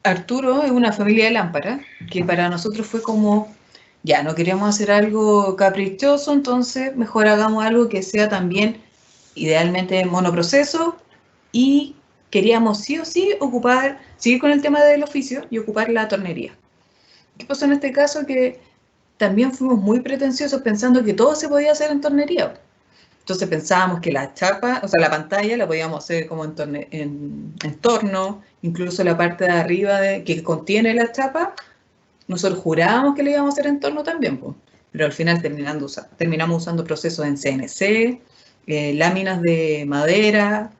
Arturo es una familia de lámparas, que para nosotros fue como, ya, no queremos hacer algo caprichoso, entonces mejor hagamos algo que sea también idealmente monoproceso, y queríamos sí o sí seguir con el tema del oficio y ocupar la tornería. ¿Qué pasó en este caso? Que también fuimos muy pretenciosos pensando que todo se podía hacer en tornería. Entonces pensábamos que la chapa, o sea, la pantalla la podíamos hacer como en torno, incluso la parte de arriba que contiene la chapa, nosotros jurábamos que le íbamos a hacer en torno también, pues. Pero al final terminamos usando procesos en CNC, láminas de madera,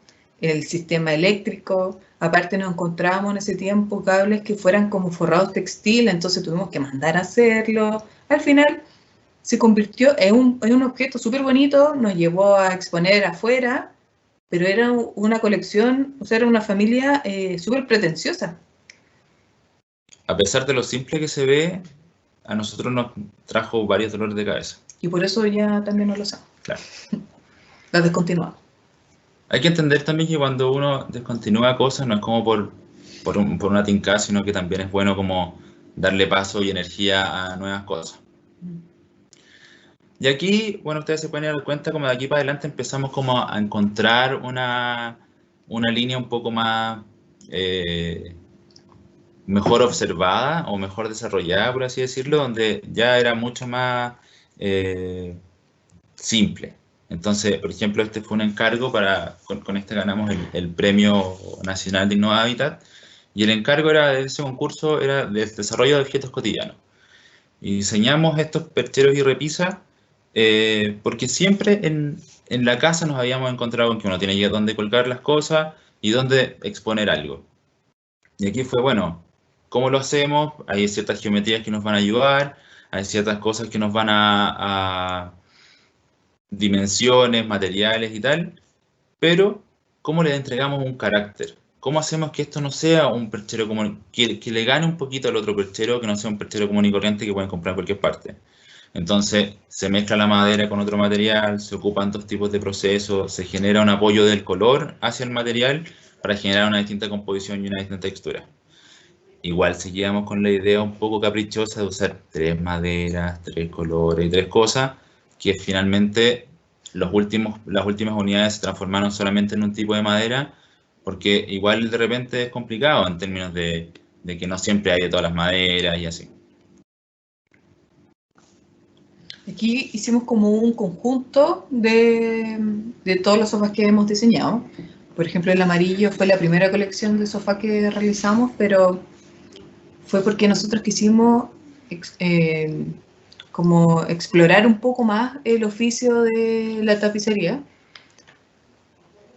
el sistema eléctrico. Aparte nos encontrábamos en ese tiempo cables que fueran como forrados textil, entonces tuvimos que mandar a hacerlo. Al final se convirtió en un objeto súper bonito, nos llevó a exponer afuera, pero era una colección, o sea, era una familia súper pretenciosa. A pesar de lo simple que se ve, a nosotros nos trajo varios dolores de cabeza. Y por eso ya también no lo usamos. Claro. Las descontinuamos. Hay que entender también que cuando uno descontinúa cosas no es como por una tincada, sino que también es bueno como darle paso y energía a nuevas cosas. Y aquí, bueno, ustedes se pueden dar cuenta como de aquí para adelante empezamos como a encontrar una línea un poco más mejor observada o mejor desarrollada, por así decirlo, donde ya era mucho más simple. Entonces, por ejemplo, este fue un encargo con este ganamos el Premio Nacional de Innova Habitat, y el encargo de ese concurso era del desarrollo de objetos cotidianos. Y diseñamos estos percheros y repisas porque siempre en la casa nos habíamos encontrado en que uno tiene dónde colgar las cosas y dónde exponer algo. Y aquí fue, bueno, ¿cómo lo hacemos? Hay ciertas geometrías que nos van a ayudar, hay ciertas cosas que nos van a dimensiones, materiales y tal, pero ¿cómo le entregamos un carácter? ¿Cómo hacemos que esto no sea un perchero común, que le gane un poquito al otro perchero, que no sea un perchero común y corriente que pueden comprar en cualquier parte? Entonces se mezcla la madera con otro material, se ocupan 2 tipos de procesos, se genera un apoyo del color hacia el material para generar una distinta composición y una distinta textura. Igual seguíamos con la idea un poco caprichosa de usar 3 maderas, 3 colores y 3 cosas, que finalmente las últimas unidades se transformaron solamente en un tipo de madera, porque igual de repente es complicado en términos de que no siempre hay de todas las maderas y así. Aquí hicimos como un conjunto de todos los sofás que hemos diseñado. Por ejemplo, el amarillo fue la primera colección de sofá que realizamos, pero fue porque nosotros quisimos como explorar un poco más el oficio de la tapicería.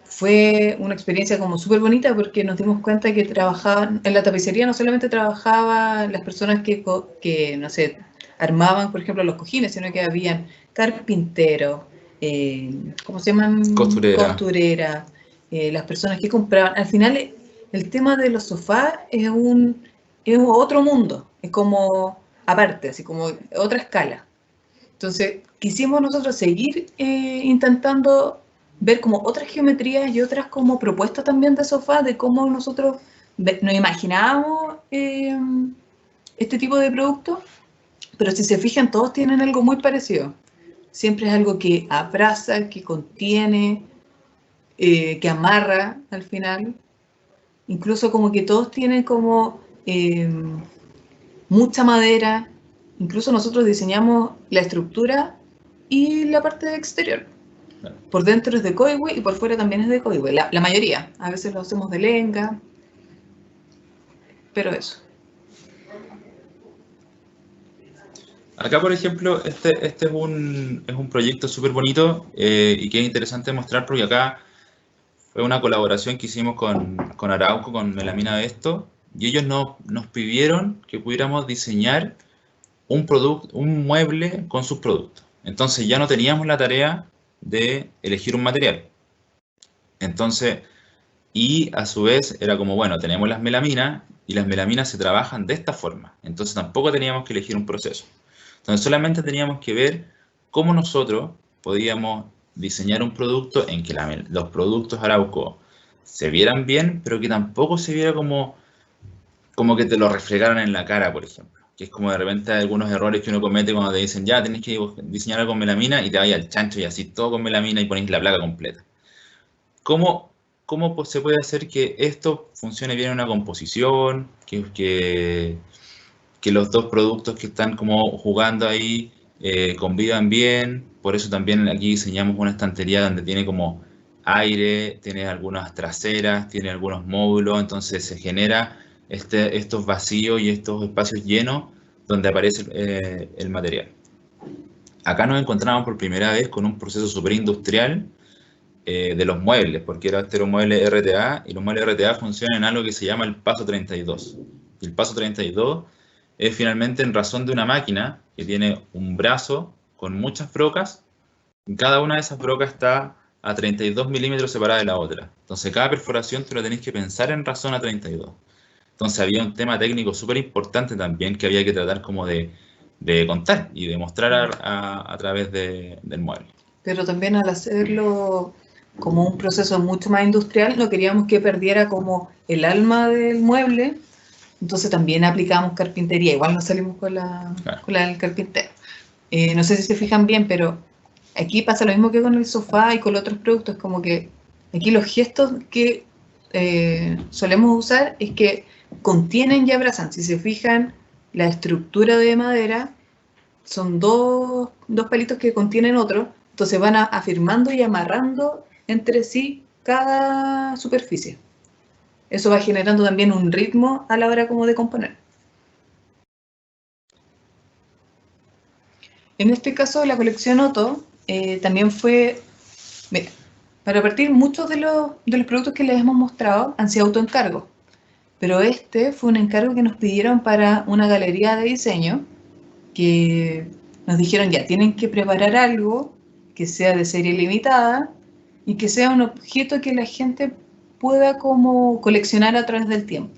Fue una experiencia como súper bonita porque nos dimos cuenta que trabajaban en la tapicería, no solamente trabajaban las personas que no sé, armaban, por ejemplo, los cojines, sino que habían carpinteros, ¿cómo se llaman? Costurera. Costureras, las personas que compraban. Al final, el tema de los sofás es otro mundo, es como aparte, así como otra escala. Entonces, quisimos nosotros seguir intentando ver como otras geometrías y otras como propuestas también de sofá, de cómo nosotros nos imaginábamos este tipo de productos, pero si se fijan, todos tienen algo muy parecido. Siempre es algo que abraza, que contiene, que amarra al final. Incluso como que todos tienen como mucha madera. Incluso nosotros diseñamos la estructura y la parte exterior. Por dentro es de coigüe y por fuera también es de coigüe. La mayoría. A veces lo hacemos de lenga. Pero eso. Acá, por ejemplo, este es un proyecto súper bonito y que es interesante mostrar porque acá fue una colaboración que hicimos con Arauco, con Melamina de esto, y ellos nos pidieron que pudiéramos diseñar un mueble con sus productos. Entonces ya no teníamos la tarea de elegir un material. Entonces, y a su vez era como, bueno, tenemos las melaminas y las melaminas se trabajan de esta forma. Entonces tampoco teníamos que elegir un proceso. Entonces solamente teníamos que ver cómo nosotros podíamos diseñar un producto en que los productos Arauco se vieran bien, pero que tampoco se viera como que te lo refregaran en la cara, por ejemplo. Que es como de repente algunos errores que uno comete cuando te dicen, ya, tenés que diseñar algo con melamina y te vayas al chancho y así todo con melamina y ponéis la placa completa. ¿Cómo se puede hacer que esto funcione bien en una composición, que los dos productos que están como jugando ahí convivan bien? Por eso también aquí diseñamos una estantería donde tiene como aire, tiene algunas traseras, tiene algunos módulos, entonces se genera estos vacíos y estos espacios llenos donde aparece el material. Acá nos encontramos por primera vez con un proceso súper industrial de los muebles, porque era un mueble RTA, y los muebles RTA funcionan en algo que se llama el paso 32. Y el paso 32 es finalmente en razón de una máquina que tiene un brazo con muchas brocas, y cada una de esas brocas está a 32 milímetros separada de la otra. Entonces cada perforación tú lo tenés que pensar en razón a 32. Entonces había un tema técnico súper importante también que había que tratar como de contar y de mostrar a través del mueble. Pero también al hacerlo como un proceso mucho más industrial, no queríamos que perdiera como el alma del mueble, entonces también aplicamos carpintería, igual nos salimos con la del carpintero. No sé si se fijan bien, pero aquí pasa lo mismo que con el sofá y con los otros productos, como que aquí los gestos que solemos usar es que contienen y abrazan. Si se fijan, la estructura de madera son dos palitos que contienen otro, entonces van afirmando y amarrando entre sí cada superficie. Eso va generando también un ritmo a la hora como de componer. En este caso, la colección Otto también fue, mira, para partir, muchos de los productos que les hemos mostrado han sido autoencargos, pero este fue un encargo que nos pidieron para una galería de diseño, que nos dijeron ya, tienen que preparar algo que sea de serie limitada y que sea un objeto que la gente pueda como coleccionar a través del tiempo.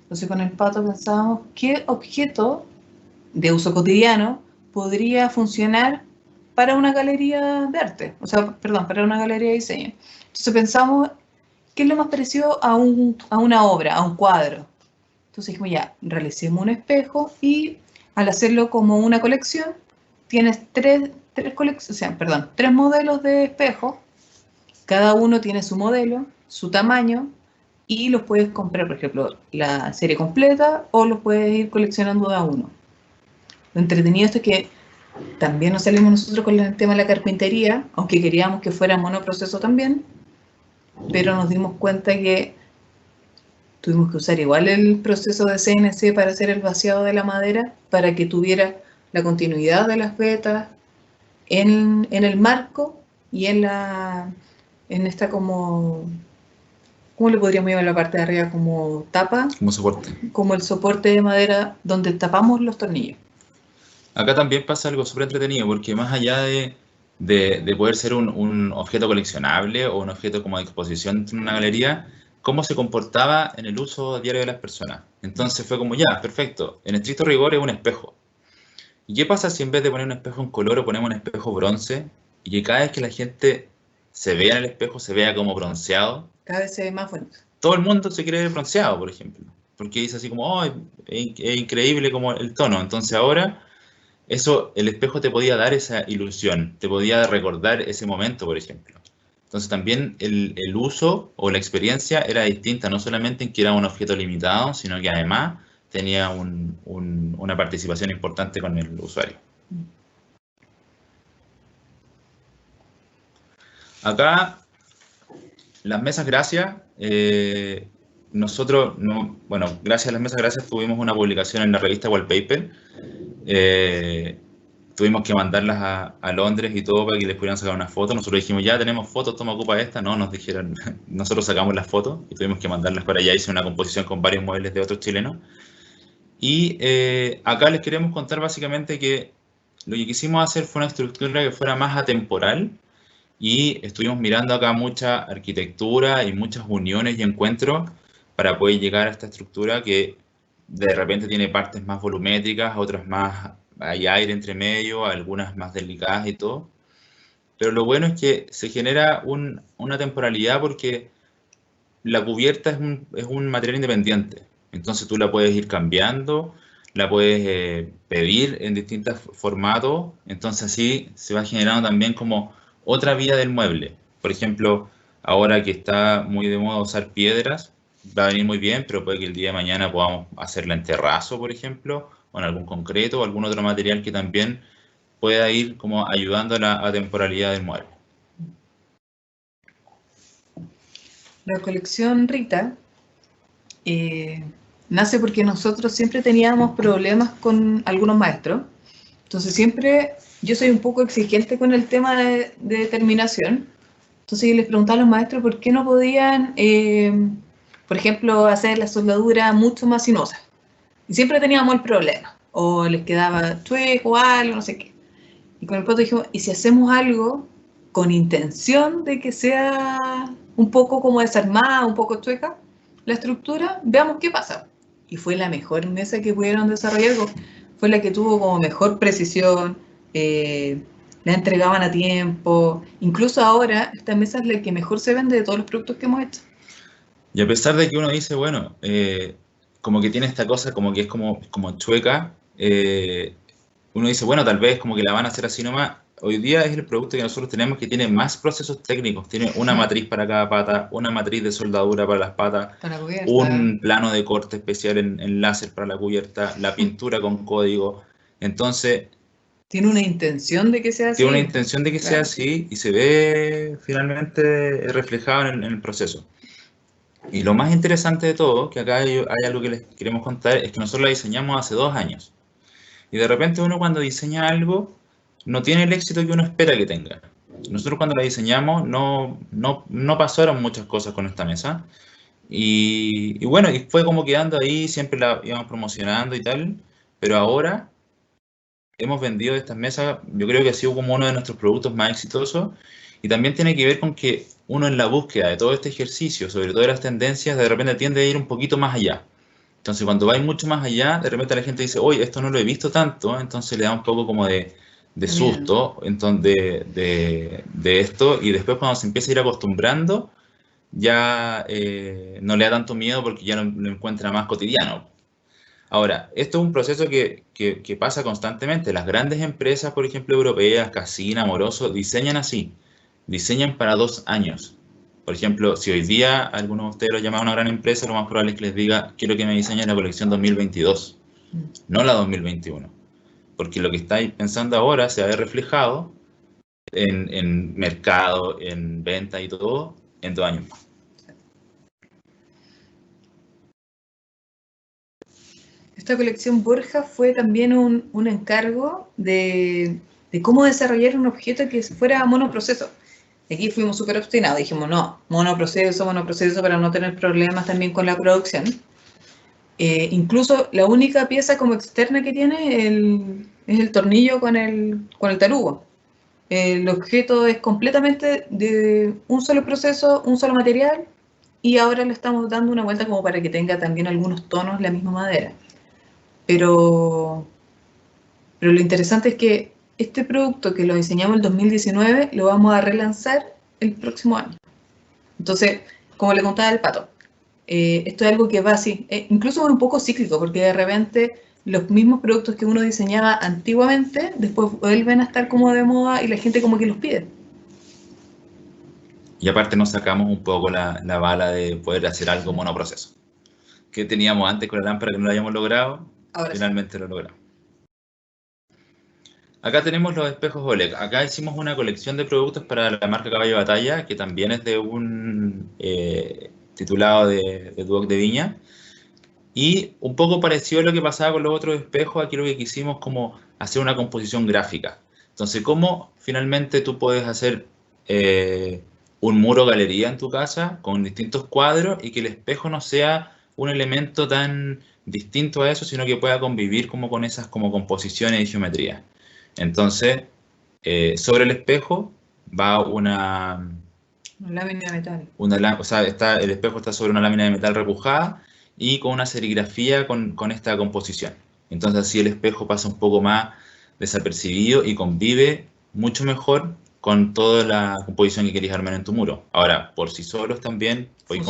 Entonces con el Pato pensábamos qué objeto de uso cotidiano podría funcionar para una galería de arte, o sea, perdón, para una galería de diseño. Entonces pensamos, ¿qué es lo más parecido a una obra, a un cuadro? Entonces dijimos, ya, realicemos un espejo y al hacerlo como una colección, tienes tres modelos de espejo, cada uno tiene su modelo, su tamaño, y los puedes comprar, por ejemplo, la serie completa o los puedes ir coleccionando de a uno. Lo entretenido es que También nos salimos nosotros con el tema de la carpintería, aunque queríamos que fuera monoproceso también, pero nos dimos cuenta que tuvimos que usar igual el proceso de CNC para hacer el vaciado de la madera, para que tuviera la continuidad de las vetas en el marco y en esta como, ¿cómo le podríamos llamar la parte de arriba? Como tapa. Como soporte. Como el soporte de madera donde tapamos los tornillos. Acá también pasa algo súper entretenido, porque más allá de poder ser un objeto coleccionable o un objeto como de exposición en una galería, cómo se comportaba en el uso diario de las personas. Entonces fue como, ya, perfecto, en estricto rigor es un espejo. ¿Y qué pasa si en vez de poner un espejo en color o ponemos un espejo bronce y que cada vez que la gente se vea en el espejo se vea como bronceado? Cada vez se ve más bonito. Todo el mundo se quiere ver bronceado, por ejemplo, porque dice así como, oh, es increíble como el tono. Entonces ahora, eso, el espejo te podía dar esa ilusión, te podía recordar ese momento, por ejemplo. Entonces también el uso o la experiencia era distinta, no solamente en que era un objeto limitado, sino que además tenía una participación importante con el usuario. Acá, las mesas gracias, nosotros, bueno, gracias a las mesas gracias tuvimos una publicación en la revista Wallpaper. Tuvimos que mandarlas a Londres y todo para que les pudieran sacar una foto. Nosotros dijimos, ya tenemos fotos, toma, ocupa esta. No, nos dijeron, nosotros sacamos las fotos y tuvimos que mandarlas para allá. Hice una composición con varios muebles de otros chilenos. Y acá les queremos contar básicamente que lo que quisimos hacer fue una estructura que fuera más atemporal y estuvimos mirando acá mucha arquitectura y muchas uniones y encuentros para poder llegar a esta estructura que de repente tiene partes más volumétricas, otras más, hay aire entre medio, algunas más delicadas y todo. Pero lo bueno es que se genera una temporalidad porque la cubierta es un material independiente. Entonces tú la puedes ir cambiando, la puedes pedir en distintos formatos. Entonces así se va generando también como otra vida del mueble. Por ejemplo, ahora que está muy de moda usar piedras, va a venir muy bien, pero puede que el día de mañana podamos hacerla en terrazo, por ejemplo, o en algún concreto, o algún otro material que también pueda ir como ayudando a la atemporalidad del mueble. La colección Rita nace porque nosotros siempre teníamos problemas con algunos maestros. Entonces siempre yo soy un poco exigente con el tema de determinación. Entonces yo les preguntaba a los maestros por qué no podían, por ejemplo, hacer la soldadura mucho más sinuosa. Y siempre teníamos el problema. O les quedaba chueco o algo, no sé qué. Y con el Pato dijimos, ¿y si hacemos algo con intención de que sea un poco como desarmada, un poco chueca la estructura? Veamos qué pasa. Y fue la mejor mesa que pudieron desarrollar. Fue la que tuvo como mejor precisión, la entregaban a tiempo. Incluso ahora, esta mesa es la que mejor se vende de todos los productos que hemos hecho. Y a pesar de que uno dice, bueno, como que tiene esta cosa, como que es como chueca, uno dice, bueno, tal vez como que la van a hacer así nomás. Hoy día es el producto que nosotros tenemos que tiene más procesos técnicos. Tiene una matriz para cada pata, una matriz de soldadura para las patas, un plano de corte especial en láser para la cubierta, la pintura con código. Entonces... tiene una intención de que sea así. Tiene una intención de que sea así y se ve finalmente reflejado en el proceso. Y lo más interesante de todo, que acá hay algo que les queremos contar, es que nosotros la diseñamos hace 2 años. Y de repente uno cuando diseña algo, no tiene el éxito que uno espera que tenga. Nosotros cuando la diseñamos no pasaron muchas cosas con esta mesa. Y bueno, y fue como quedando ahí, siempre la íbamos promocionando y tal. Pero ahora hemos vendido estas mesas, yo creo que ha sido como uno de nuestros productos más exitosos. Y también tiene que ver con que uno en la búsqueda de todo este ejercicio, sobre todo de las tendencias, de repente tiende a ir un poquito más allá. Entonces, cuando va mucho más allá, de repente la gente dice, oye, esto no lo he visto tanto, entonces le da un poco como de susto entonces, de esto, y después cuando se empieza a ir acostumbrando, ya no le da tanto miedo porque ya lo encuentra más cotidiano. Ahora, esto es un proceso que pasa constantemente. Las grandes empresas, por ejemplo, europeas, Casina, Moroso, diseñan así, diseñan para 2 años. Por ejemplo, si hoy día alguno de ustedes lo llama a una gran empresa, lo más probable es que les diga, quiero que me diseñen la colección 2022, no la 2021. porque lo que estáis pensando ahora se va a ver reflejado en mercado, en venta y todo, en 2 años más. Esta colección Borja fue también un encargo de cómo desarrollar un objeto que fuera monoproceso. Aquí fuimos súper obstinados, dijimos no, monoproceso para no tener problemas también con la producción. Incluso la única pieza como externa que tiene es el tornillo con el tarugo. El objeto es completamente de un solo proceso, un solo material, y ahora le estamos dando una vuelta como para que tenga también algunos tonos la misma madera. Pero lo interesante es que este producto que lo diseñamos en 2019 lo vamos a relanzar el próximo año. Entonces, como le contaba el Pato, esto es algo que va así, incluso un poco cíclico, porque de repente los mismos productos que uno diseñaba antiguamente, después vuelven a estar como de moda y la gente como que los pide. Y aparte nos sacamos un poco la bala de poder hacer algo monoproceso. Que teníamos antes con la lámpara que no lo habíamos logrado, Ahora finalmente lo logramos. Acá tenemos los espejos OLED. Acá hicimos una colección de productos para la marca Caballo de Batalla, que también es de un titulado de Duoc de Viña. Y un poco parecido a lo que pasaba con los otros espejos, aquí lo que quisimos como hacer una composición gráfica. Entonces, ¿cómo finalmente tú puedes hacer un muro galería en tu casa con distintos cuadros y que el espejo no sea un elemento tan distinto a eso, sino que pueda convivir como con esas como composiciones y geometrías? Entonces, sobre el espejo va una lámina de metal. O sea, el espejo está sobre una lámina de metal repujada y con una serigrafía con esta composición. Entonces así el espejo pasa un poco más desapercibido y convive mucho mejor con toda la composición que queréis armar en tu muro. Ahora, por sí solos también podéis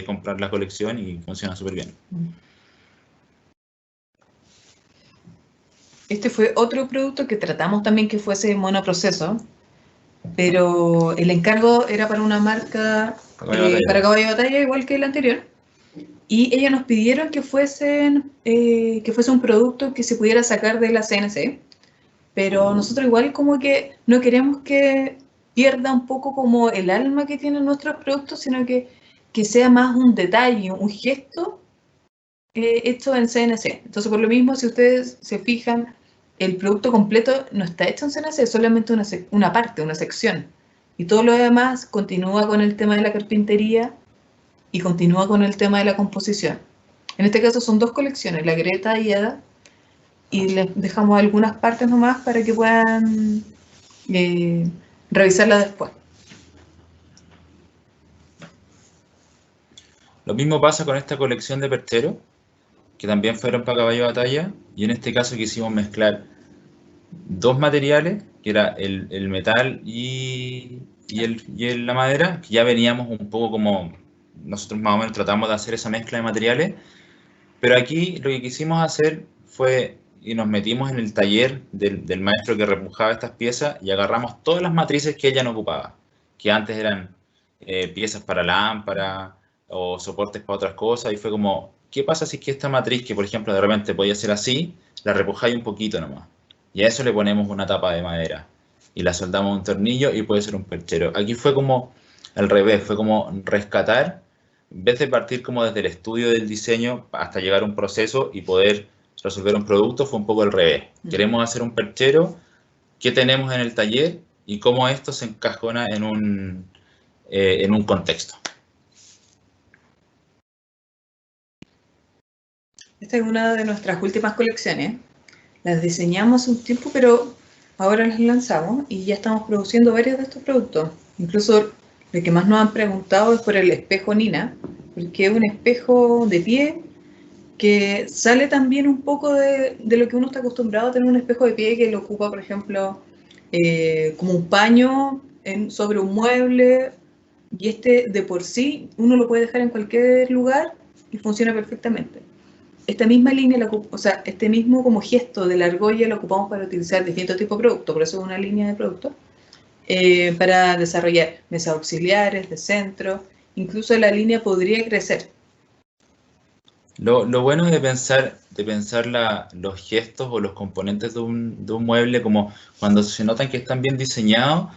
comprar la colección y funciona súper bien. Este fue otro producto que tratamos también que fuese monoproceso, pero el encargo era para una marca para Caballo de Batalla, igual que el anterior. Y ellos nos pidieron que fuese un producto que se pudiera sacar de la CNC, pero nosotros igual como que no queremos que pierda un poco como el alma que tienen nuestros productos, sino que sea más un detalle, un gesto hecho en CNC. Entonces, por lo mismo, si ustedes se fijan, el producto completo no está hecho en CNC, es solamente una parte, una sección. Y todo lo demás continúa con el tema de la carpintería y continúa con el tema de la composición. En este caso son 2 colecciones, la Greta y Ada, y les dejamos algunas partes nomás para que puedan revisarla después. Lo mismo pasa con esta colección de percheros, que también fueron para Caballo de Batalla, y en este caso quisimos mezclar 2 materiales, que era el metal y la madera, que ya veníamos un poco como, nosotros más o menos tratamos de hacer esa mezcla de materiales, pero aquí lo que quisimos hacer fue, y nos metimos en el taller del maestro que repujaba estas piezas, y agarramos todas las matrices que ella no ocupaba, que antes eran piezas para lámpara, o soportes para otras cosas, y fue como, ¿qué pasa si es que esta matriz, que por ejemplo de repente podía ser así, la repujáis un poquito nomás? Y a eso le ponemos una tapa de madera, y la soldamos a un tornillo y puede ser un perchero. Aquí fue como al revés, fue como rescatar, en vez de partir como desde el estudio del diseño hasta llegar a un proceso y poder resolver un producto, fue un poco al revés. Queremos hacer un perchero, ¿qué tenemos en el taller? Y cómo esto se encajona en un contexto. Esta es una de nuestras últimas colecciones. Las diseñamos un tiempo, pero ahora las lanzamos y ya estamos produciendo varios de estos productos. Incluso lo que más nos han preguntado es por el espejo Nina, porque es un espejo de pie que sale también un poco de lo que uno está acostumbrado a tener un espejo de pie que lo ocupa, por ejemplo, como un paño sobre un mueble, y este de por sí uno lo puede dejar en cualquier lugar y funciona perfectamente. Esta misma línea, o sea, este mismo como gesto de la argolla lo ocupamos para utilizar distintos tipos de productos, por eso es una línea de productos, para desarrollar mesas auxiliares, de centro, incluso la línea podría crecer. Lo bueno de pensar los gestos o los componentes de un mueble, como cuando se notan que están bien diseñados,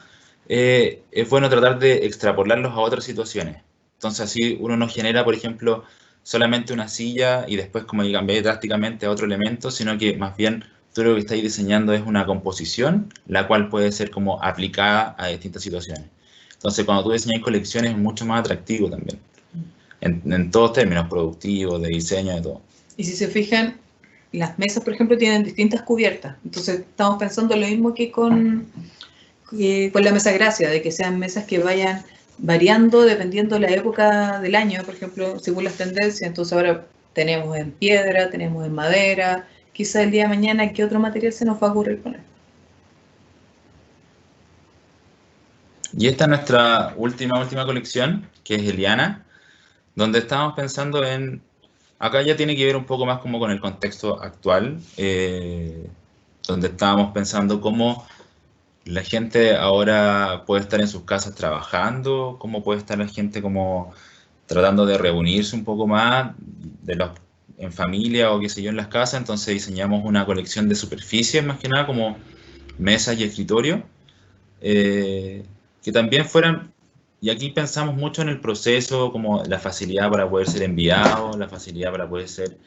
es bueno tratar de extrapolarlos a otras situaciones. Entonces así uno no genera, por ejemplo, solamente una silla y después como que cambiar drásticamente a otro elemento, sino que más bien tú lo que estáis diseñando es una composición, la cual puede ser como aplicada a distintas situaciones. Entonces cuando tú diseñas colecciones es mucho más atractivo también, en todos términos, productivos, de diseño, de todo. Y si se fijan, las mesas, por ejemplo, tienen distintas cubiertas. Entonces, estamos pensando lo mismo que con la mesa gracia, de que sean mesas que vayan variando dependiendo de la época del año, por ejemplo, según las tendencias. Entonces, ahora tenemos en piedra, tenemos en madera. Quizá el día de mañana, ¿qué otro material se nos va a ocurrir poner? Y esta es nuestra última colección, que es Eliana, donde estábamos pensando en... Acá ya tiene que ver un poco más como con el contexto actual, donde estábamos pensando cómo la gente ahora puede estar en sus casas trabajando, cómo puede estar la gente como tratando de reunirse un poco más en familia o qué sé yo en las casas. Entonces diseñamos una colección de superficies más que nada como mesas y escritorio, que también fueran, y aquí pensamos mucho en el proceso, como la facilidad para poder ser enviado, la facilidad para poder ser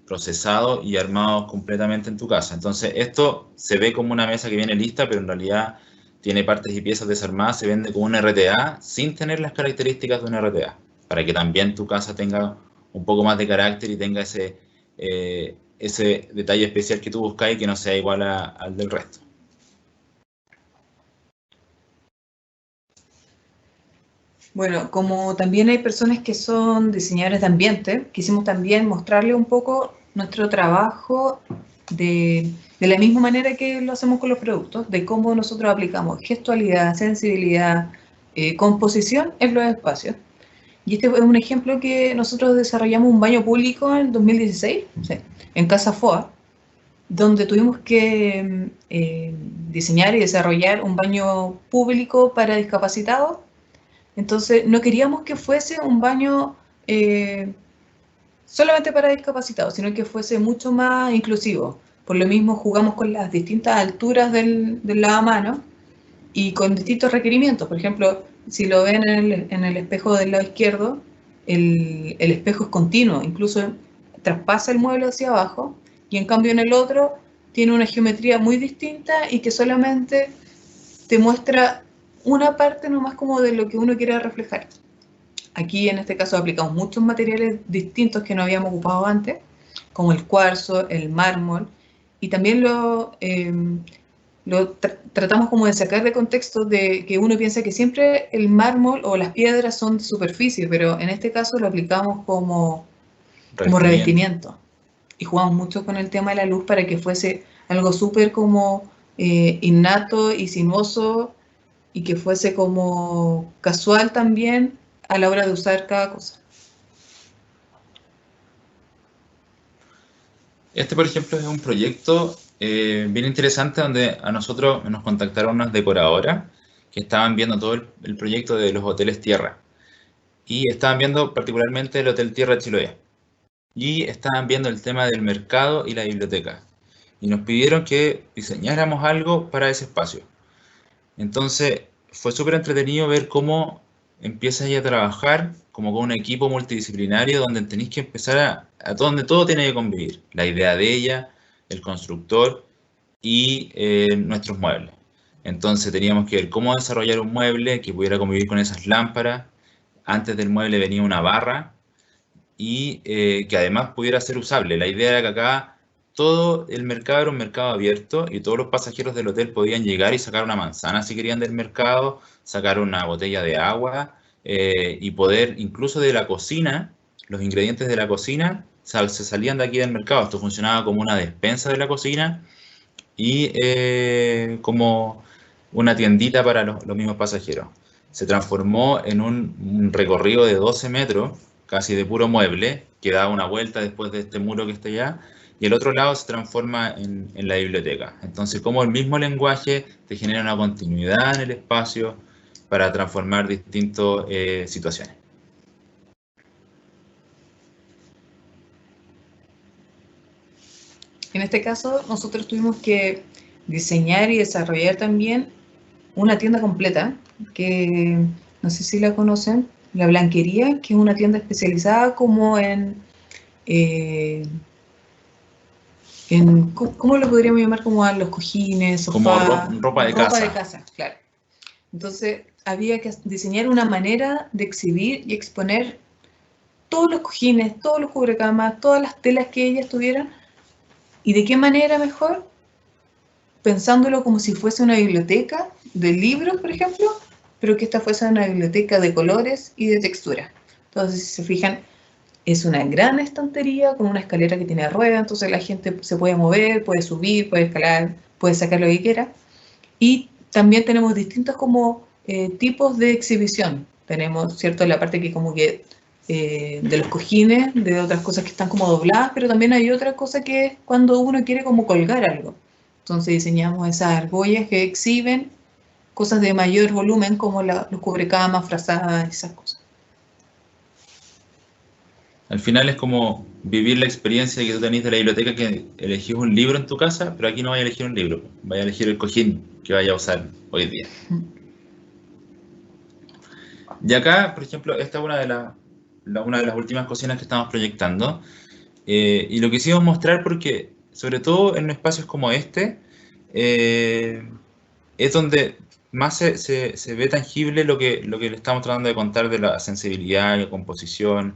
procesado y armado completamente en tu casa. Entonces esto se ve como una mesa que viene lista, pero en realidad tiene partes y piezas desarmadas, se vende como un RTA sin tener las características de un RTA, para que también tu casa tenga un poco más de carácter y tenga ese detalle especial que tú buscas y que no sea igual al del resto. Bueno, como también hay personas que son diseñadores de ambiente, quisimos también mostrarle un poco nuestro trabajo de la misma manera que lo hacemos con los productos, de cómo nosotros aplicamos gestualidad, sensibilidad, composición en los espacios. Y este es un ejemplo que nosotros desarrollamos un baño público en 2016, sí, en Casa Foa, donde tuvimos que diseñar y desarrollar un baño público para discapacitados. Entonces, no queríamos que fuese un baño solamente para discapacitados, sino que fuese mucho más inclusivo. Por lo mismo, jugamos con las distintas alturas del lavamanos y con distintos requerimientos. Por ejemplo, si lo ven en el espejo del lado izquierdo, el espejo es continuo, incluso traspasa el mueble hacia abajo, y en cambio en el otro tiene una geometría muy distinta y que solamente te muestra una parte nomás como de lo que uno quiere reflejar. Aquí en este caso aplicamos muchos materiales distintos que no habíamos ocupado antes, como el cuarzo, el mármol, y también tratamos como de sacar de contexto de que uno piensa que siempre el mármol o las piedras son de superficie, pero en este caso lo aplicamos como revestimiento. Y jugamos mucho con el tema de la luz para que fuese algo súper como innato y sinuoso y que fuese como casual también a la hora de usar cada cosa. Este, por ejemplo, es un proyecto bien interesante donde a nosotros nos contactaron unas decoradoras que estaban viendo todo el proyecto de los hoteles Tierra. Y estaban viendo particularmente el Hotel Tierra Chiloé. Y estaban viendo el tema del mercado y la biblioteca. Y nos pidieron que diseñáramos algo para ese espacio. Entonces, fue súper entretenido ver cómo empiezas a trabajar como con un equipo multidisciplinario donde tenéis que empezar donde todo tiene que convivir. La idea de ella, el constructor y nuestros muebles. Entonces teníamos que ver cómo desarrollar un mueble que pudiera convivir con esas lámparas. Antes del mueble venía una barra y que además pudiera ser usable. La idea era que acá todo el mercado era un mercado abierto y todos los pasajeros del hotel podían llegar y sacar una manzana si querían del mercado, sacar una botella de agua y poder incluso de la cocina, los ingredientes de la cocina se salían de aquí del mercado. Esto funcionaba como una despensa de la cocina y como una tiendita para los mismos pasajeros. Se transformó en un recorrido de 12 metros, casi de puro mueble, que da una vuelta después de este muro que está allá, y el otro lado se transforma en la biblioteca. Entonces, como el mismo lenguaje te genera una continuidad en el espacio para transformar distintas situaciones. En este caso, nosotros tuvimos que diseñar y desarrollar también una tienda completa, que no sé si la conocen, La Blanquería, que es una tienda especializada como eh, ¿cómo lo podríamos llamar? Como a los cojines, sofá, como ropa de ropa de casa. casa, claro. Entonces, había que diseñar una manera de exhibir y exponer todos los cojines, todos los cubrecamas, todas las telas que ellas tuvieran. ¿Y de qué manera mejor? Pensándolo como si fuese una biblioteca de libros, por ejemplo, pero que esta fuese una biblioteca de colores y de textura. Entonces, si se fijan, es una gran estantería con una escalera que tiene rueda, entonces la gente se puede mover, puede subir, puede escalar, puede sacar lo que quiera. Y también tenemos distintos como tipos de exhibición. Tenemos, ¿cierto?, la parte que como que de los cojines, de otras cosas que están como dobladas, pero también hay otra cosa que es cuando uno quiere como colgar algo. Entonces diseñamos esas argollas que exhiben cosas de mayor volumen como los cubrecamas, frazadas, esas cosas. Al final es como vivir la experiencia que tú tenés de la biblioteca, que elegís un libro en tu casa, pero aquí no vaya a elegir un libro, vaya a elegir el cojín que vaya a usar hoy día. Y acá, por ejemplo, esta es una de las últimas cocinas que estamos proyectando. Y lo quisimos mostrar porque, sobre todo en espacios como este, es donde más se ve tangible lo que le estamos tratando de contar de la sensibilidad, la composición,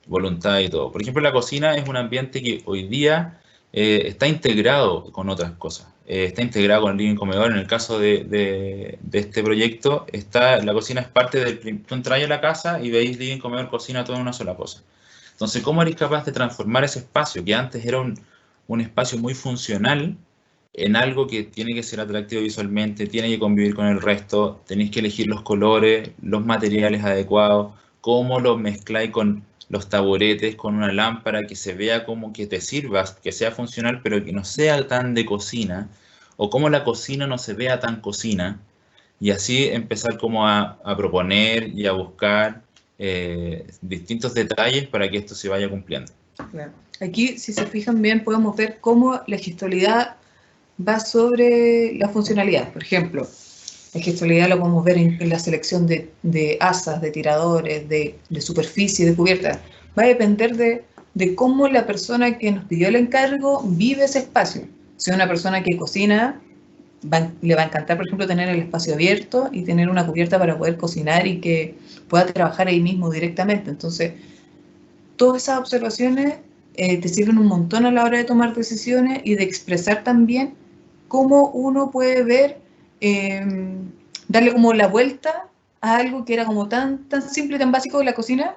voluntad y todo. Por ejemplo, la cocina es un ambiente que hoy día está integrado con otras cosas. Está integrado con el living comedor. En el caso de este proyecto, la cocina es parte del... Tú entras a la casa y veis living comedor, cocina, todo en una sola cosa. Entonces, ¿cómo eres capaz de transformar ese espacio, que antes era un espacio muy funcional, en algo que tiene que ser atractivo visualmente, tiene que convivir con el resto, tenéis que elegir los colores, los materiales adecuados, cómo los mezcláis con los taburetes, con una lámpara que se vea como que te sirva, que sea funcional, pero que no sea tan de cocina, o cómo la cocina no se vea tan cocina, y así empezar como a proponer y a buscar distintos detalles para que esto se vaya cumpliendo. Claro. Aquí, si se fijan bien, podemos ver cómo la gestualidad va sobre la funcionalidad. Por ejemplo, la gestualidad lo podemos ver en la selección de asas, de tiradores, de superficie, de cubierta. Va a depender de cómo la persona que nos pidió el encargo vive ese espacio. Si es una persona que cocina, le va a encantar, por ejemplo, tener el espacio abierto y tener una cubierta para poder cocinar y que pueda trabajar ahí mismo directamente. Entonces, todas esas observaciones te sirven un montón a la hora de tomar decisiones y de expresar también cómo uno puede ver, darle como la vuelta a algo que era como tan simple y tan básico de la cocina,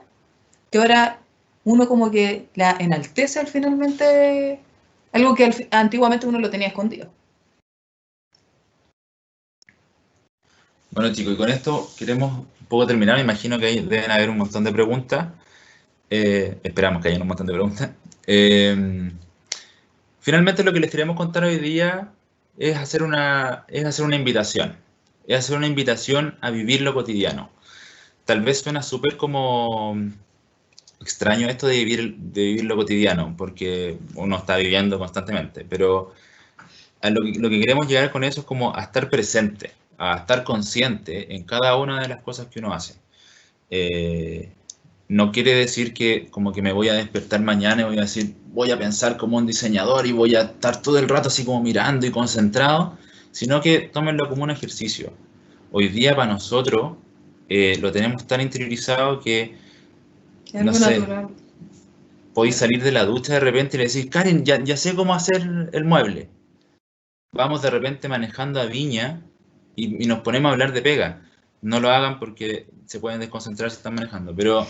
que ahora uno como que la enaltece al finalmente, algo que antiguamente uno lo tenía escondido. Bueno, chicos, y con esto queremos un poco terminar. Me imagino que deben haber un montón de preguntas. Esperamos que haya un montón de preguntas. Finalmente, lo que les queremos contar hoy día es hacer una invitación. Es hacer una invitación a vivir lo cotidiano. Tal vez suena súper como extraño esto de vivir lo cotidiano, porque uno está viviendo constantemente, pero a lo que queremos llegar con eso es como a estar presente, a estar consciente en cada una de las cosas que uno hace. No quiere decir que como que me voy a despertar mañana y voy a decir, voy a pensar como un diseñador y voy a estar todo el rato así como mirando y concentrado, sino que tómenlo como un ejercicio. Hoy día para nosotros lo tenemos tan interiorizado que, no sé, podéis salir de la ducha de repente y le decís, Karen, ya sé cómo hacer el mueble. Vamos de repente manejando a Viña y nos ponemos a hablar de pega. No lo hagan porque se pueden desconcentrar si están manejando, pero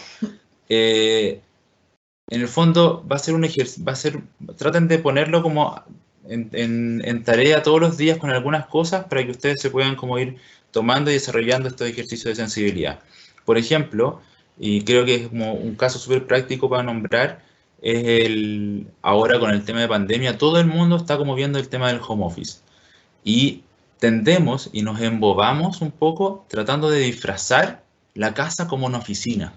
en el fondo va a ser un ejercicio, traten de ponerlo como en tarea todos los días con algunas cosas para que ustedes se puedan como ir tomando y desarrollando estos ejercicios de sensibilidad. Por ejemplo, y creo que es como un caso súper práctico para nombrar, es ahora con el tema de pandemia, todo el mundo está como viendo el tema del home office. Y tendemos y nos embobamos un poco tratando de disfrazar la casa como una oficina.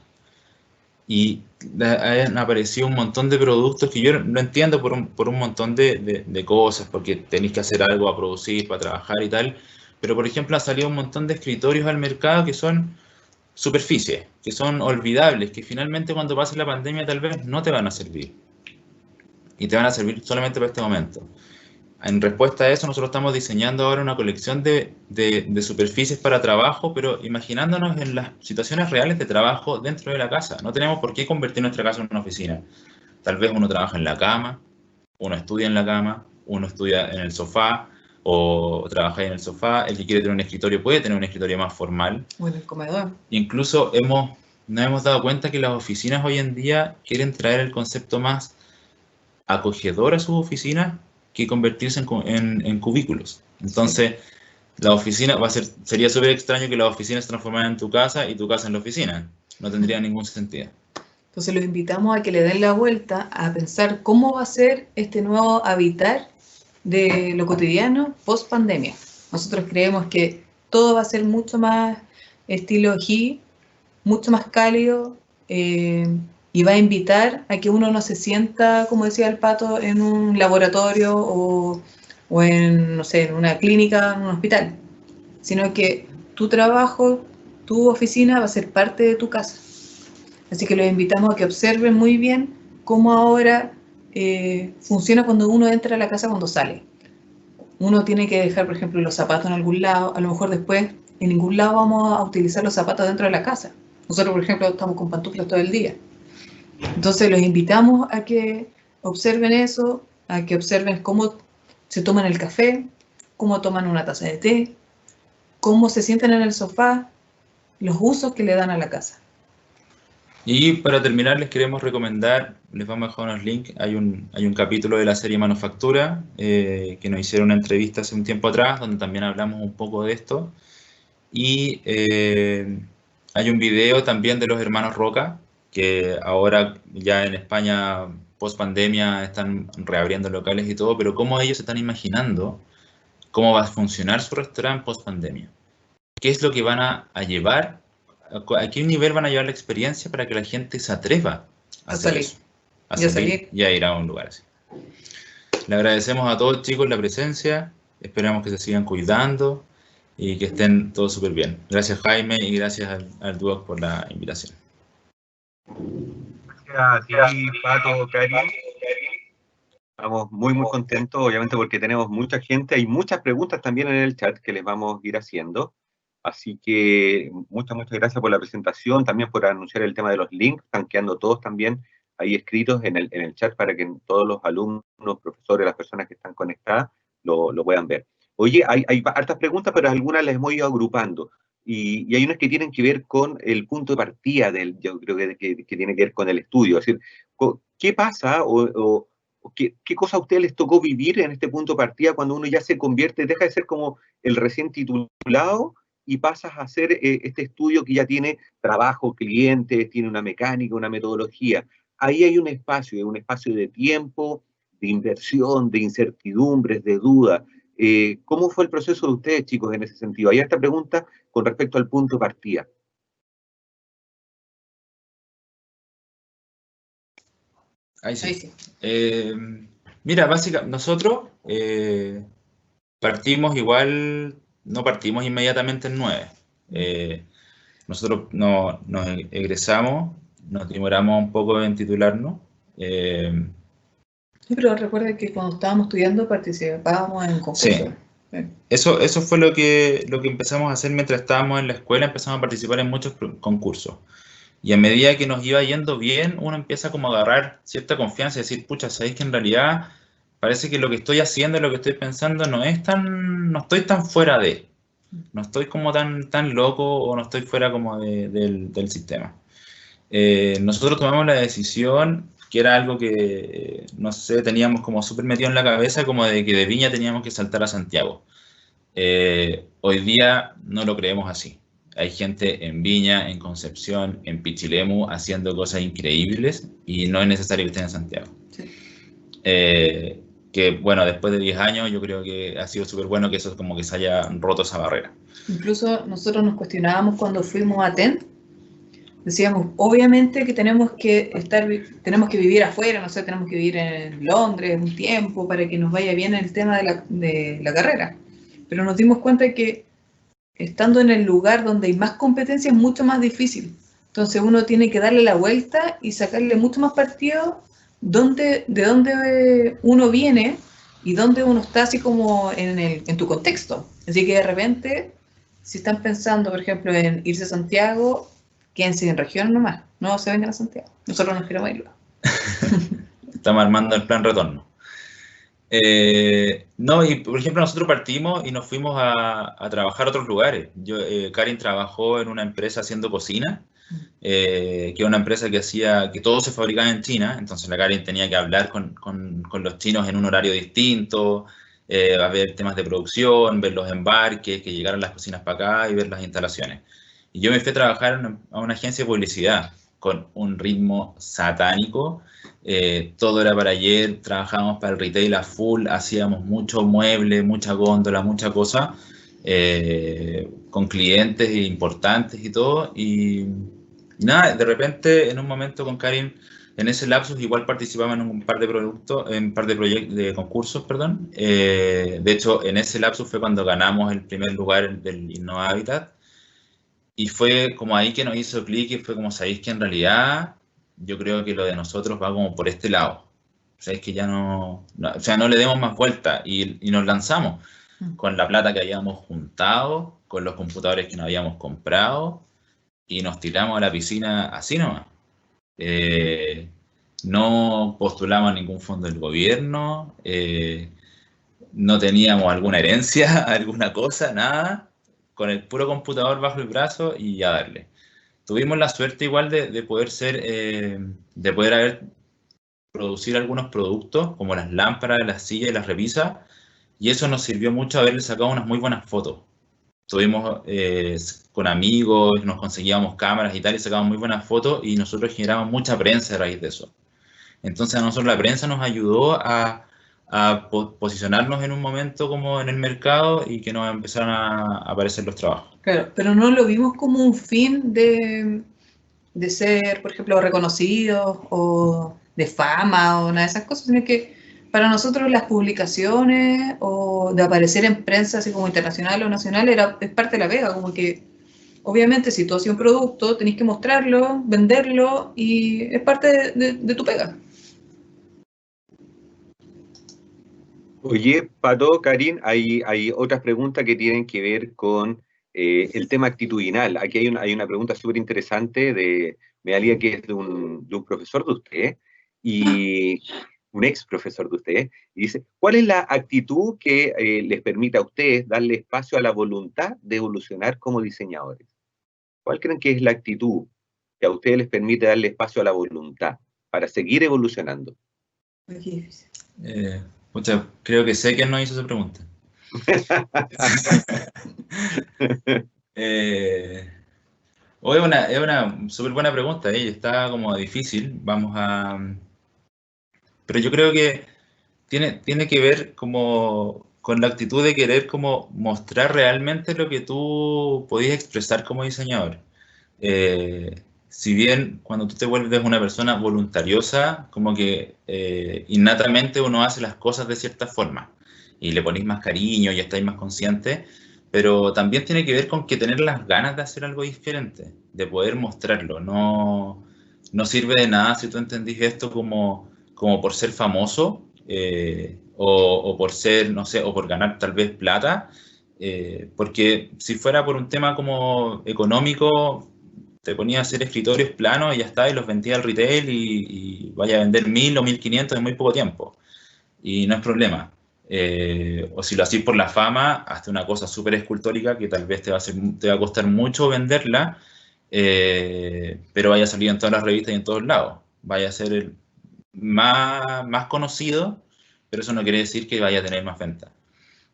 y han aparecido un montón de productos que yo lo entiendo por un montón de cosas, porque tenéis que hacer algo a producir, para trabajar y tal, pero por ejemplo ha salido un montón de escritorios al mercado que son superficies, que son olvidables, que finalmente cuando pase la pandemia tal vez no te van a servir, y te van a servir solamente para este momento. En respuesta a eso, nosotros estamos diseñando ahora una colección de superficies para trabajo, pero imaginándonos en las situaciones reales de trabajo dentro de la casa. No tenemos por qué convertir nuestra casa en una oficina. Tal vez uno trabaja en la cama, uno estudia en la cama, uno estudia en el sofá, o trabaja en el sofá. El que quiere tener un escritorio puede tener un escritorio más formal. O en el comedor. Incluso nos hemos dado cuenta que las oficinas hoy en día quieren traer el concepto más acogedor a sus oficinas que convertirse en cubículos. Entonces, la oficina sería súper extraño que las oficinas se transformaran en tu casa y tu casa en la oficina. No tendría ningún sentido. Entonces los invitamos a que le den la vuelta a pensar cómo va a ser este nuevo habitar de lo cotidiano post pandemia. Nosotros creemos que todo va a ser mucho más estilo hippie, mucho más cálido, y va a invitar a que uno no se sienta, como decía el Pato, en un laboratorio o en, no sé, en una clínica, en un hospital, sino que tu trabajo, tu oficina va a ser parte de tu casa. Así que los invitamos a que observen muy bien cómo ahora funciona cuando uno entra a la casa cuando sale. Uno tiene que dejar, por ejemplo, los zapatos en algún lado, a lo mejor después en ningún lado vamos a utilizar los zapatos dentro de la casa. Nosotros, por ejemplo, estamos con pantuflas todo el día. Entonces los invitamos a que observen eso, a que observen cómo se toman el café, cómo toman una taza de té, cómo se sientan en el sofá, los usos que le dan a la casa. Y para terminar les queremos recomendar, les vamos a dejar unos links, hay un capítulo de la serie Manufactura que nos hicieron una entrevista hace un tiempo atrás donde también hablamos un poco de esto, y hay un video también de los hermanos Roca, que ahora ya en España post pandemia están reabriendo locales y todo, pero cómo ellos se están imaginando cómo va a funcionar su restaurante post pandemia, qué es lo que van a llevar, a qué nivel van a llevar la experiencia para que la gente se atreva a hacer salir. eso, a salir y a ir a un lugar así. Le agradecemos a todos, chicos, la presencia, esperamos que se sigan cuidando y que estén todos súper bien. Gracias, Jaime, y gracias al Duoc por la invitación. Gracias a ti, Pato, Cari. Estamos muy contentos, obviamente, porque tenemos mucha gente, hay muchas preguntas también en el chat que les vamos a ir haciendo. Así que muchas gracias por la presentación, también por anunciar el tema de los links, están quedando todos también ahí escritos en el chat para que todos los alumnos, profesores, las personas que están conectadas lo puedan ver. Oye, hay hartas preguntas, pero algunas las hemos ido agrupando. Y hay unas que tienen que ver con el punto de partida yo creo que tiene que ver con el estudio. Es decir, ¿qué pasa o qué cosa a ustedes les tocó vivir en este punto de partida cuando uno ya se convierte, deja de ser como el recién titulado y pasas a hacer este estudio que ya tiene trabajo, clientes, tiene una mecánica, una metodología? Ahí hay un espacio de tiempo, de inversión, de incertidumbres, de duda. ¿Cómo fue el proceso de ustedes, chicos, en ese sentido? Hay esta pregunta con respecto al punto de partida. Ahí sí. Mira, básicamente, nosotros partimos igual, no partimos inmediatamente en 9. Nosotros nos egresamos, nos demoramos un poco en titularnos. Sí, pero recuerda que cuando estábamos estudiando participábamos en concursos. Sí. Eso fue lo que empezamos a hacer mientras estábamos en la escuela, empezamos a participar en muchos concursos. Y a medida que nos iba yendo bien, uno empieza como a agarrar cierta confianza y decir, pucha, ¿sabéis que en realidad parece que lo que estoy haciendo, lo que estoy pensando no estoy tan fuera de, no estoy como tan loco o no estoy fuera como del sistema? Nosotros tomamos la decisión, que era algo que, no sé, teníamos como súper metido en la cabeza, como de que de Viña teníamos que saltar a Santiago. Hoy día no lo creemos así. Hay gente en Viña, en Concepción, en Pichilemu haciendo cosas increíbles y no es necesario que estén en Santiago. Sí. Que bueno, después de 10 años yo creo que ha sido súper bueno que eso como que se haya roto esa barrera. Incluso nosotros nos cuestionábamos cuando fuimos a TEN, decíamos, obviamente que tenemos que vivir afuera, no sé, tenemos que vivir en Londres un tiempo para que nos vaya bien el tema de la carrera. Pero nos dimos cuenta que estando en el lugar donde hay más competencia es mucho más difícil. Entonces uno tiene que darle la vuelta y sacarle mucho más partido de dónde uno viene y dónde uno está así como en tu contexto. Así que de repente, si están pensando, por ejemplo, en irse a Santiago, quédense en región nomás, no se vengan a Santiago. Nosotros nos queremos ir. Estamos armando el plan retorno. No, y por ejemplo nosotros partimos y nos fuimos a trabajar a otros lugares. Karin trabajó en una empresa haciendo cocina, que era una empresa que todo se fabricaba en China, entonces la Karin tenía que hablar con los chinos en un horario distinto, a ver temas de producción, ver los embarques, que llegaran las cocinas para acá y ver las instalaciones. Y yo me fui a trabajar a una agencia de publicidad con un ritmo satánico. Todo era para ayer, trabajábamos para el retail a full, hacíamos mucho mueble, mucha góndola, mucha cosa, con clientes importantes y todo. Y nada, de repente, en un momento con Karin, en ese lapsus igual participamos en un par de productos, en un par de concursos, perdón. De hecho, en ese lapsus fue cuando ganamos el primer lugar del Innova Habitat. Y fue como ahí que nos hizo clic y fue como, sabéis que en realidad yo creo que lo de nosotros va como por este lado. Sabéis que ya o sea, no le demos más vuelta y nos lanzamos con la plata que habíamos juntado, con los computadores que nos habíamos comprado y nos tiramos a la piscina así nomás. No postulamos a ningún fondo del gobierno, no teníamos alguna herencia, alguna cosa, nada, con el puro computador bajo el brazo y a darle. Tuvimos la suerte igual de poder de poder producir algunos productos, como las lámparas, las sillas y las repisas, y eso nos sirvió mucho haberle sacado unas muy buenas fotos. Tuvimos con amigos, nos conseguíamos cámaras y tal, y sacábamos muy buenas fotos, y nosotros generábamos mucha prensa a raíz de eso. Entonces a nosotros la prensa nos ayudó a posicionarnos en un momento como en el mercado y que nos empezaran a aparecer los trabajos. Claro, pero no lo vimos como un fin de ser, por ejemplo, reconocidos o de fama o nada de esas cosas, sino que para nosotros las publicaciones o de aparecer en prensa así como internacional o nacional es parte de la pega, como que obviamente si tú haces un producto tenés que mostrarlo, venderlo y es parte de tu pega. Oye, Pato, Karin, hay otras preguntas que tienen que ver con el tema actitudinal. Aquí hay una pregunta súper interesante me da que es de un profesor de usted, y un ex profesor de usted, y dice, ¿cuál es la actitud que les permite a ustedes darle espacio a la voluntad de evolucionar como diseñadores? ¿Cuál creen que es la actitud que a ustedes les permite darle espacio a la voluntad para seguir evolucionando? Creo que sé quién nos hizo esa pregunta. Es una súper buena pregunta, está como difícil, pero yo creo que tiene que ver como con la actitud de querer como mostrar realmente lo que tú podías expresar como diseñador. Si bien cuando tú te vuelves una persona voluntariosa, como que innatamente uno hace las cosas de cierta forma y le ponéis más cariño y estáis más consciente, pero también tiene que ver con que tener las ganas de hacer algo diferente, de poder mostrarlo. No sirve de nada si tú entendís esto como por ser famoso o por ser, no sé, o por ganar tal vez plata, porque si fuera por un tema como económico, te ponía a hacer escritorios planos y ya está, y los vendía al retail y vaya a vender 1000 o 1500 en muy poco tiempo. Y no es problema. O si lo hacís por la fama, hasta una cosa súper escultórica que tal vez te va a costar mucho venderla, pero vaya a salir en todas las revistas y en todos lados. Vaya a ser el más conocido, pero eso no quiere decir que vaya a tener más ventas.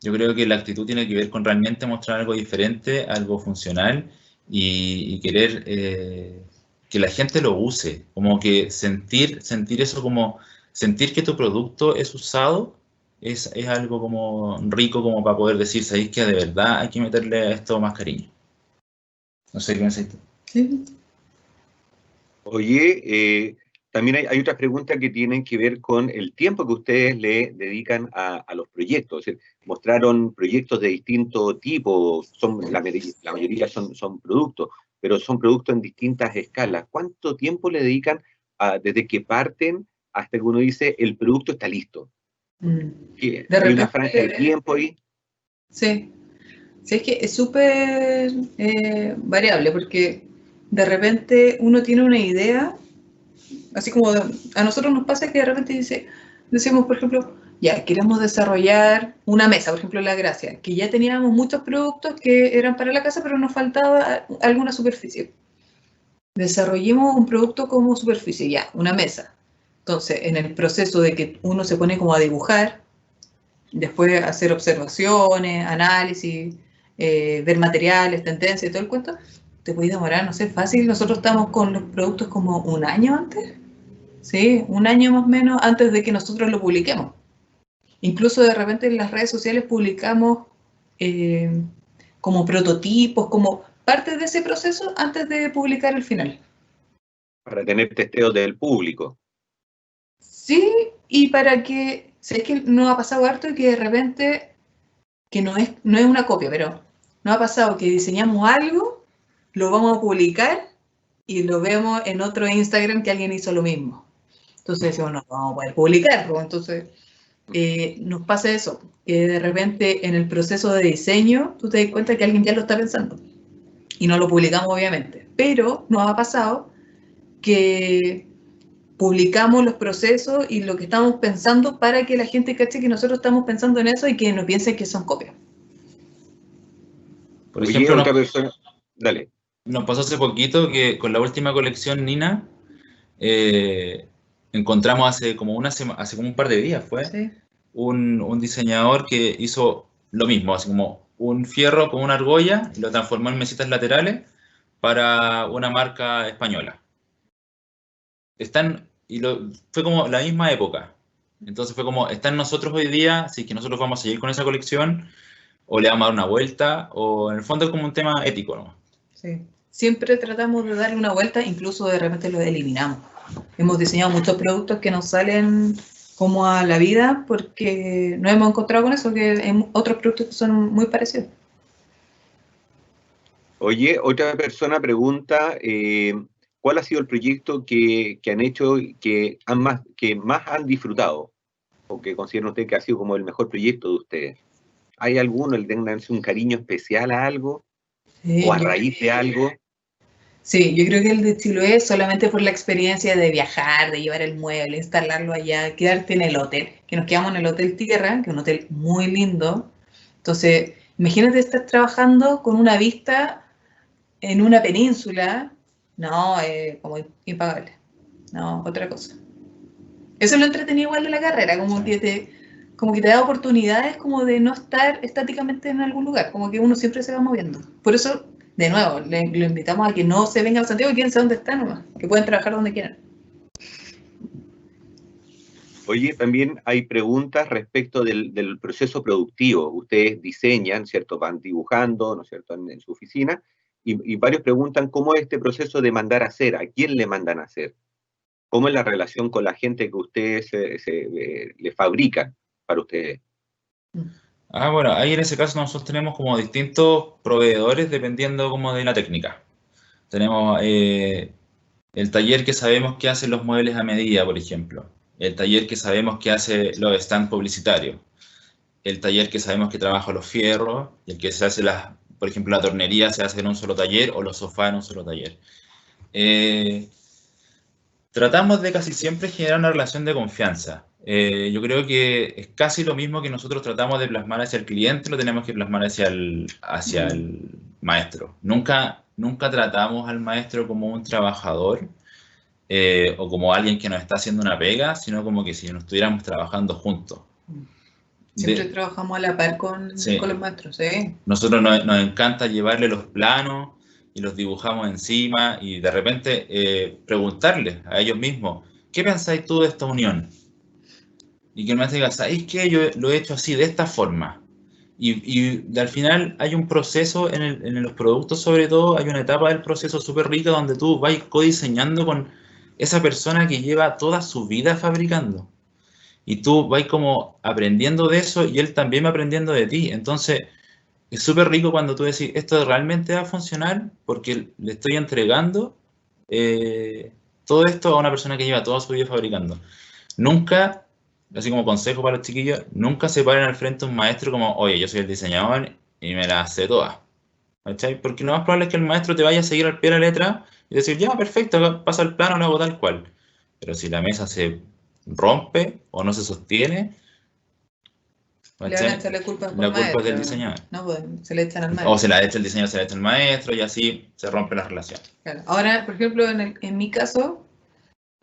Yo creo que la actitud tiene que ver con realmente mostrar algo diferente, algo funcional y querer que la gente lo use, como que sentir eso como, sentir que tu producto es usado, es algo como rico como para poder decir, ¿sabéis que de verdad hay que meterle a esto más cariño? No sé qué pensáis tú. Sí. Oye, también hay otras preguntas que tienen que ver con el tiempo que ustedes le dedican a los proyectos. Es decir, mostraron proyectos de distinto tipo, la mayoría son productos, pero son productos en distintas escalas. ¿Cuánto tiempo le dedican desde que parten hasta que uno dice el producto está listo? De ¿Hay una repente, franja de tiempo ahí? sí. Sí, es que es súper variable, porque de repente uno tiene una idea, así como a nosotros nos pasa que de repente decimos, por ejemplo, ya, queremos desarrollar una mesa, por ejemplo, La Gracia, que ya teníamos muchos productos que eran para la casa, pero nos faltaba alguna superficie. Desarrollemos un producto como superficie, ya, una mesa. Entonces, en el proceso de que uno se pone como a dibujar, después hacer observaciones, análisis, ver materiales, tendencias y todo el cuento, te puedes demorar, no sé, fácil. Nosotros estamos con los productos como un año antes, ¿sí? Un año más o menos antes de que nosotros lo publiquemos. Incluso de repente en las redes sociales publicamos como prototipos, como parte de ese proceso antes de publicar el final. Para tener testeos del público. Sí, y para que, sé que nos ha pasado harto y que de repente, que no es una copia, pero nos ha pasado que diseñamos algo, lo vamos a publicar y lo vemos en otro Instagram que alguien hizo lo mismo. Entonces decimos, no, vamos a poder publicarlo. Entonces nos pasa eso, que de repente en el proceso de diseño tú te das cuenta que alguien ya lo está pensando y no lo publicamos obviamente, pero nos ha pasado que publicamos los procesos y lo que estamos pensando para que la gente cache que nosotros estamos pensando en eso y que no piensen que son copias. Por ejemplo, otra persona, dale. Nos pasó hace poquito que con la última colección Nina encontramos hace como un par de días Sí. un diseñador que hizo lo mismo, así como un fierro con una argolla y lo transformó en mesitas laterales para una marca española. Fue como la misma época. Entonces fue como, está en nosotros hoy día, si es que nosotros vamos a seguir con esa colección, o le vamos a dar una vuelta, o en el fondo es como un tema ético, ¿no? Sí. Siempre tratamos de darle una vuelta, incluso de repente lo eliminamos. Hemos diseñado muchos productos que nos salen como a la vida porque nos hemos encontrado con eso, que hay otros productos que son muy parecidos. Oye, otra persona pregunta, ¿cuál ha sido el proyecto que han hecho que más han disfrutado? ¿O que consideran ustedes que ha sido como el mejor proyecto de ustedes? ¿Hay alguno, el tengan un cariño especial a algo? Sí, ¿O a raíz de algo? sí, yo creo que el de Chiloé solamente por la experiencia de viajar, de llevar el mueble, instalarlo allá, quedarte en el hotel, que nos quedamos en el Hotel Tierra, que es un hotel muy lindo. Entonces, imagínate estar trabajando con una vista en una península, no, como impagable, no, otra cosa. Eso es lo entretenido igual de la carrera, como que te da oportunidades como de no estar estáticamente en algún lugar, como que uno siempre se va moviendo. Por eso, de nuevo, le invitamos a que no se vengan a Santiago y quédense donde están nomás, que pueden trabajar donde quieran. Oye, también hay preguntas respecto del proceso productivo. Ustedes diseñan, ¿cierto? Van dibujando, ¿no es cierto?, en su oficina, y varios preguntan cómo es este proceso de mandar a hacer, a quién le mandan a hacer, cómo es la relación con la gente que ustedes le fabrican para ustedes. Bueno, ahí en ese caso nosotros tenemos como distintos proveedores dependiendo como de la técnica. Tenemos el taller que sabemos que hace los muebles a medida, por ejemplo. El taller que sabemos que hace los stands publicitarios. El taller que sabemos que trabaja los fierros. Y el que se hace por ejemplo, la tornería se hace en un solo taller o los sofás en un solo taller. Tratamos de casi siempre generar una relación de confianza. Yo creo que es casi lo mismo que nosotros tratamos de plasmar hacia el cliente, lo tenemos que plasmar hacia el maestro. Nunca tratamos al maestro como un trabajador o como alguien que nos está haciendo una pega, sino como que si nos estuviéramos trabajando juntos. Siempre trabajamos a la par con los maestros, ¿sí? Nosotros nos encanta llevarle los planos y los dibujamos encima y de repente preguntarles a ellos mismos, ¿qué pensáis tú de esta unión? Y que el maestro diga, ¿sabéis qué? Yo lo he hecho así, de esta forma. Y al final hay un proceso en los productos, sobre todo, hay una etapa del proceso súper rica donde tú vas codiseñando esa persona que lleva toda su vida fabricando. Y tú vas como aprendiendo de eso y él también va aprendiendo de ti. Entonces, es súper rico cuando tú decís, esto realmente va a funcionar porque le estoy entregando todo esto a una persona que lleva toda su vida fabricando. Nunca, así como consejo para los chiquillos, nunca se paren al frente a un maestro como, oye, yo soy el diseñador y me la sé toda. ¿Cachai? Porque lo más probable es que el maestro te vaya a seguir al pie de la letra y decir, ya, perfecto, pasa el plano, lo hago tal cual. Pero si la mesa se rompe o no se sostiene, Le van a ¿cachai? echar la culpa al La culpa es maestro, del ¿no? diseñador. No, pues se le echan al O maestro. se la echa el diseñador, se la echa el maestro y así se rompe la relación. Claro. Ahora, por ejemplo, en mi caso,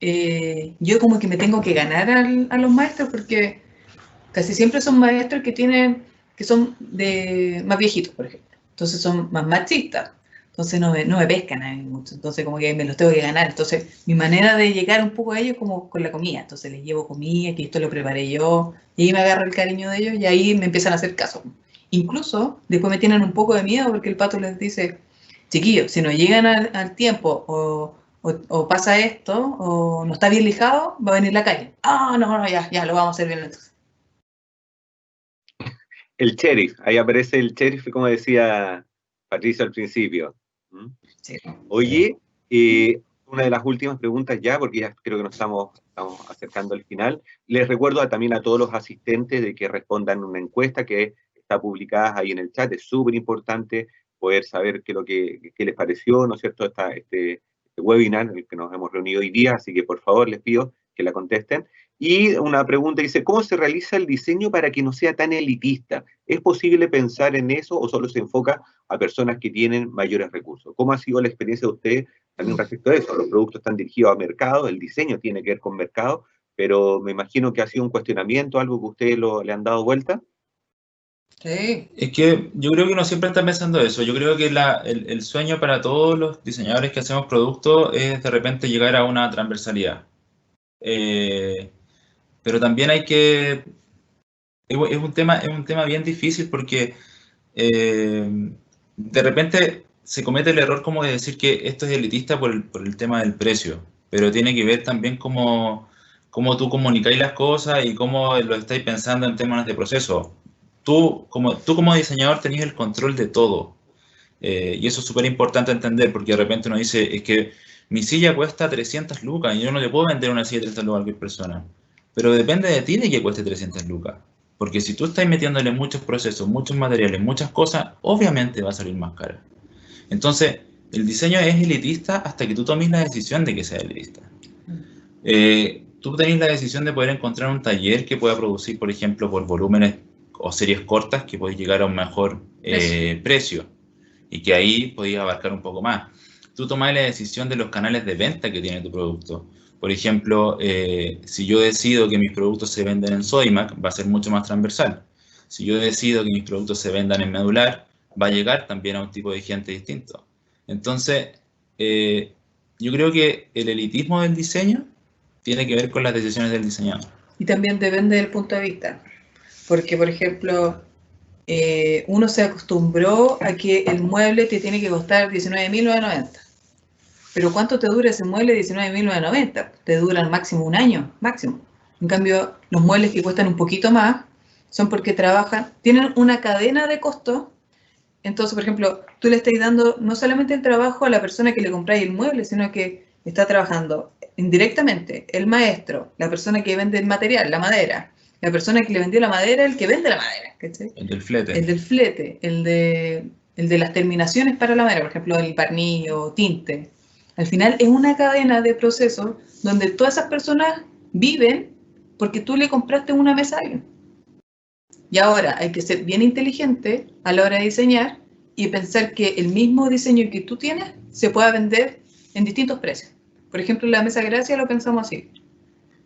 yo como que me tengo que ganar a los maestros porque casi siempre son maestros que son más viejitos, por ejemplo. Entonces son más machistas. Entonces no me pescan a mí mucho. Entonces como que me los tengo que ganar. Entonces mi manera de llegar un poco a ellos es como con la comida. Entonces les llevo comida, que esto lo preparé yo. Y ahí me agarro el cariño de ellos y ahí me empiezan a hacer caso. Incluso después me tienen un poco de miedo porque el pato les dice, chiquillos, si no llegan al tiempo o pasa esto o no está bien lijado, va a venir la calle. Ah, no, ya, lo vamos a hacer bien entonces. El sheriff, ahí aparece el sheriff, como decía Patricio al principio. ¿Mm? Sí. Oye, una de las últimas preguntas ya, porque ya creo que nos estamos acercando al final. Les recuerdo también a todos los asistentes de que respondan una encuesta que está publicada ahí en el chat. Es súper importante poder saber qué les pareció, ¿no es cierto?, este webinar en el que nos hemos reunido hoy día, así que por favor les pido que la contesten. Y una pregunta dice, ¿cómo se realiza el diseño para que no sea tan elitista? ¿Es posible pensar en eso o solo se enfoca a personas que tienen mayores recursos? ¿Cómo ha sido la experiencia de ustedes también respecto a eso? Los productos están dirigidos a mercado, el diseño tiene que ver con mercado, pero me imagino que ha sido un cuestionamiento, algo que ustedes le han dado vuelta. Sí. Es que yo creo que uno siempre está pensando eso. Yo creo que el sueño para todos los diseñadores que hacemos productos es de repente llegar a una transversalidad. Pero también hay que... Es un tema bien difícil porque de repente se comete el error como de decir que esto es elitista por el tema del precio, pero tiene que ver también cómo tú comunicáis las cosas y cómo lo estáis pensando en términos de proceso. Tú como diseñador tenés el control de todo. Y eso es súper importante entender porque de repente uno dice, es que mi silla cuesta 300 lucas y yo no le puedo vender una silla de 300 lucas a cualquier persona. Pero depende de ti de que cueste 300 lucas. Porque si tú estás metiéndole muchos procesos, muchos materiales, muchas cosas, obviamente va a salir más cara. Entonces, el diseño es elitista hasta que tú tomes la decisión de que sea elitista. Tú tenés la decisión de poder encontrar un taller que pueda producir, por ejemplo, por volúmenes o series cortas que puedes llegar a un mejor precio y que ahí podías abarcar un poco más. Tú tomás la decisión de los canales de venta que tiene tu producto. Por ejemplo, si yo decido que mis productos se venden en Sodimac, va a ser mucho más transversal. Si yo decido que mis productos se vendan en Medular, va a llegar también a un tipo de gente distinto. Entonces, yo creo que el elitismo del diseño tiene que ver con las decisiones del diseñador. Y también depende del punto de vista. Porque, por ejemplo, uno se acostumbró a que el mueble te tiene que costar 19.990. Pero ¿cuánto te dura ese mueble 19.990? Te duran máximo un año, máximo. En cambio, los muebles que cuestan un poquito más son porque tienen una cadena de costos. Entonces, por ejemplo, tú le estás dando no solamente el trabajo a la persona que le compráis el mueble, sino que está trabajando indirectamente el maestro, la persona que vende el material, la madera, la persona que le vendió la madera, el que vende la madera, ¿cachai? El del flete. El del flete, el de las terminaciones para la madera, por ejemplo, el barniz, tinte. Al final es una cadena de procesos donde todas esas personas viven porque tú le compraste una mesa a alguien. Y ahora hay que ser bien inteligente a la hora de diseñar y pensar que el mismo diseño que tú tienes se pueda vender en distintos precios. Por ejemplo, la mesa Gracia lo pensamos así.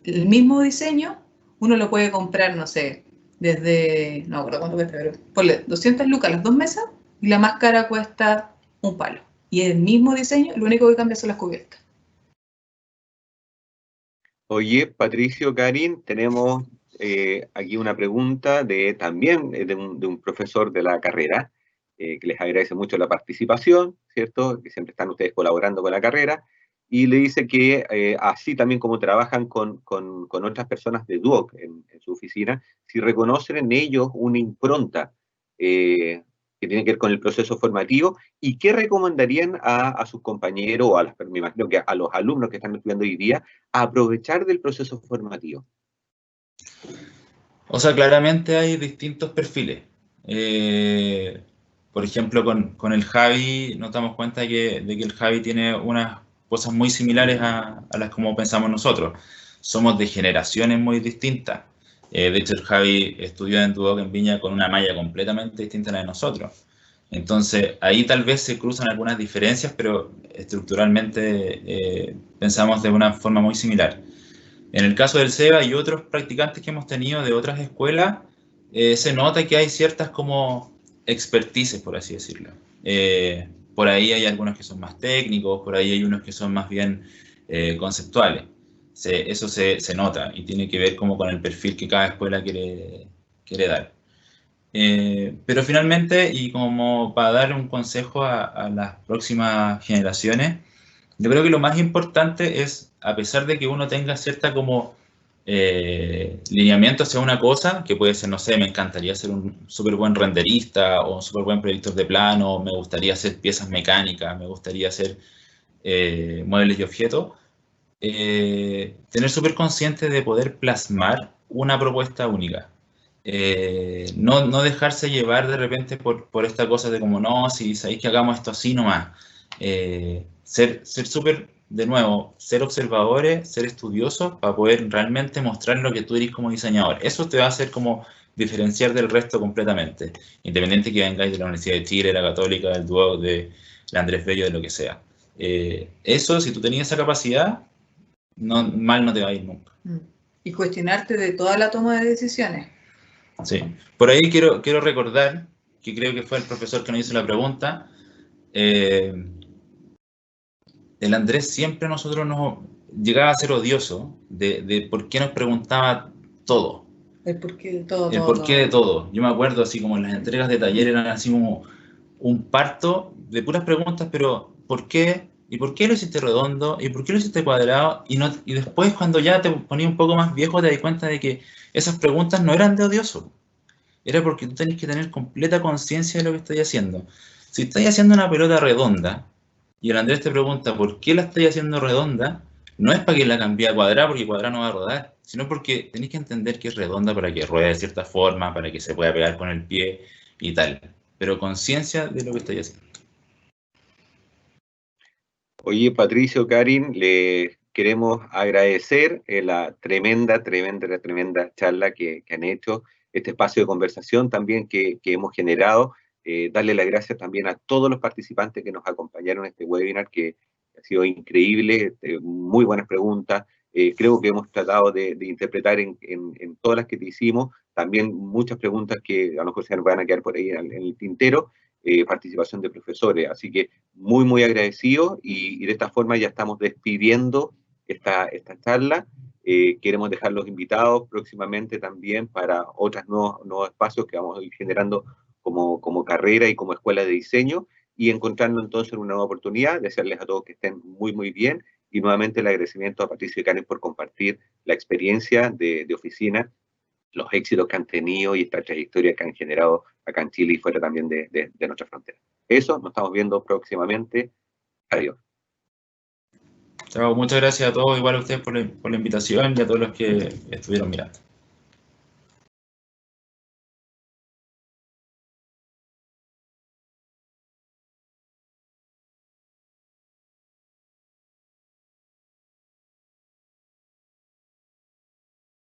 El mismo diseño uno lo puede comprar, no sé, desde, no recuerdo cuánto cuesta, pero ponle 200 lucas las dos mesas y la más cara cuesta un palo. Y el mismo diseño, lo único que cambia son las cubiertas. Oye, Patricio, Karin, tenemos aquí una pregunta también de un profesor de la carrera, que les agradece mucho la participación, ¿cierto? Que siempre están ustedes colaborando con la carrera. y le dice que así también como trabajan con otras personas de Duoc en su oficina, si reconocen en ellos una impronta que tiene que ver con el proceso formativo, y qué recomendarían a sus compañeros, o me imagino que a los alumnos que están estudiando hoy día, a aprovechar del proceso formativo. O sea, claramente hay distintos perfiles. Por ejemplo, con el Javi nos damos cuenta de que el Javi tiene unas cosas muy similares a las como pensamos nosotros. Somos de generaciones muy distintas. De hecho, el Javi estudió en Duoc en Viña con una malla completamente distinta a la de nosotros. Entonces, ahí tal vez se cruzan algunas diferencias, pero estructuralmente pensamos de una forma muy similar. En el caso del SEBA y otros practicantes que hemos tenido de otras escuelas, se nota que hay ciertas como expertices, por así decirlo. Por ahí hay algunos que son más técnicos, por ahí hay unos que son más bien conceptuales. Eso se nota y tiene que ver como con el perfil que cada escuela quiere dar. Pero finalmente, y como para darle un consejo a las próximas generaciones, yo creo que lo más importante es, a pesar de que uno tenga cierta como lineamiento hacia una cosa, que puede ser, no sé, me encantaría ser un súper buen renderista o un súper buen proyector de plano, me gustaría hacer piezas mecánicas, me gustaría hacer muebles y objetos, tener súper consciente de poder plasmar una propuesta única. No dejarse llevar de repente por esta cosa de como, no, si sabéis que hagamos esto así nomás. Ser súper, de nuevo, ser observadores, ser estudiosos para poder realmente mostrar lo que tú eres como diseñador. Eso te va a hacer como diferenciar del resto completamente, independiente que vengáis de la Universidad de Chile, la Católica, del Duoc, de la Andrés Bello, de lo que sea. Eso, si tú tenías esa capacidad, mal no te va a ir nunca. Y cuestionarte de toda la toma de decisiones. Sí. Por ahí quiero recordar, que creo que fue el profesor que nos hizo la pregunta, el Andrés siempre a nosotros nos llegaba a ser odioso de por qué nos preguntaba todo. El porqué de todo. El porqué de todo. Yo me acuerdo así como en las entregas de taller eran así como un parto de puras preguntas, pero ¿por qué? ¿Y por qué lo hiciste redondo? ¿Y por qué lo hiciste cuadrado? Y después cuando ya te ponías un poco más viejo te das cuenta de que esas preguntas no eran de odioso. Era porque tú tenés que tener completa conciencia de lo que estás haciendo. Si estás haciendo una pelota redonda y el Andrés te pregunta por qué la estás haciendo redonda, no es para que la cambie a cuadrada porque cuadrada no va a rodar, sino porque tenés que entender que es redonda para que ruede de cierta forma, para que se pueda pegar con el pie y tal. Pero conciencia de lo que estás haciendo. Oye, Patricio, Karin, le queremos agradecer la tremenda charla que han hecho, este espacio de conversación también que hemos generado. Darle las gracias también a todos los participantes que nos acompañaron en este webinar, que ha sido increíble, muy buenas preguntas. Creo que hemos tratado de interpretar en todas las que te hicimos, también muchas preguntas que a lo mejor se nos van a quedar por ahí en el tintero. Participación de profesores. Así que muy agradecido, y de esta forma ya estamos despidiendo esta charla. Queremos dejar los invitados próximamente también para otros nuevos espacios que vamos a ir generando como carrera y como escuela de diseño, y encontrando entonces una nueva oportunidad. Desearles a todos que estén muy bien, y nuevamente el agradecimiento a Patricio y Karin por compartir la experiencia de oficina, los éxitos que han tenido y esta trayectoria que han generado acá en Chile y fuera también de nuestra frontera. Eso, nos estamos viendo próximamente. Adiós. Chao, muchas gracias a todos, igual a ustedes por la invitación y a todos los que estuvieron mirando.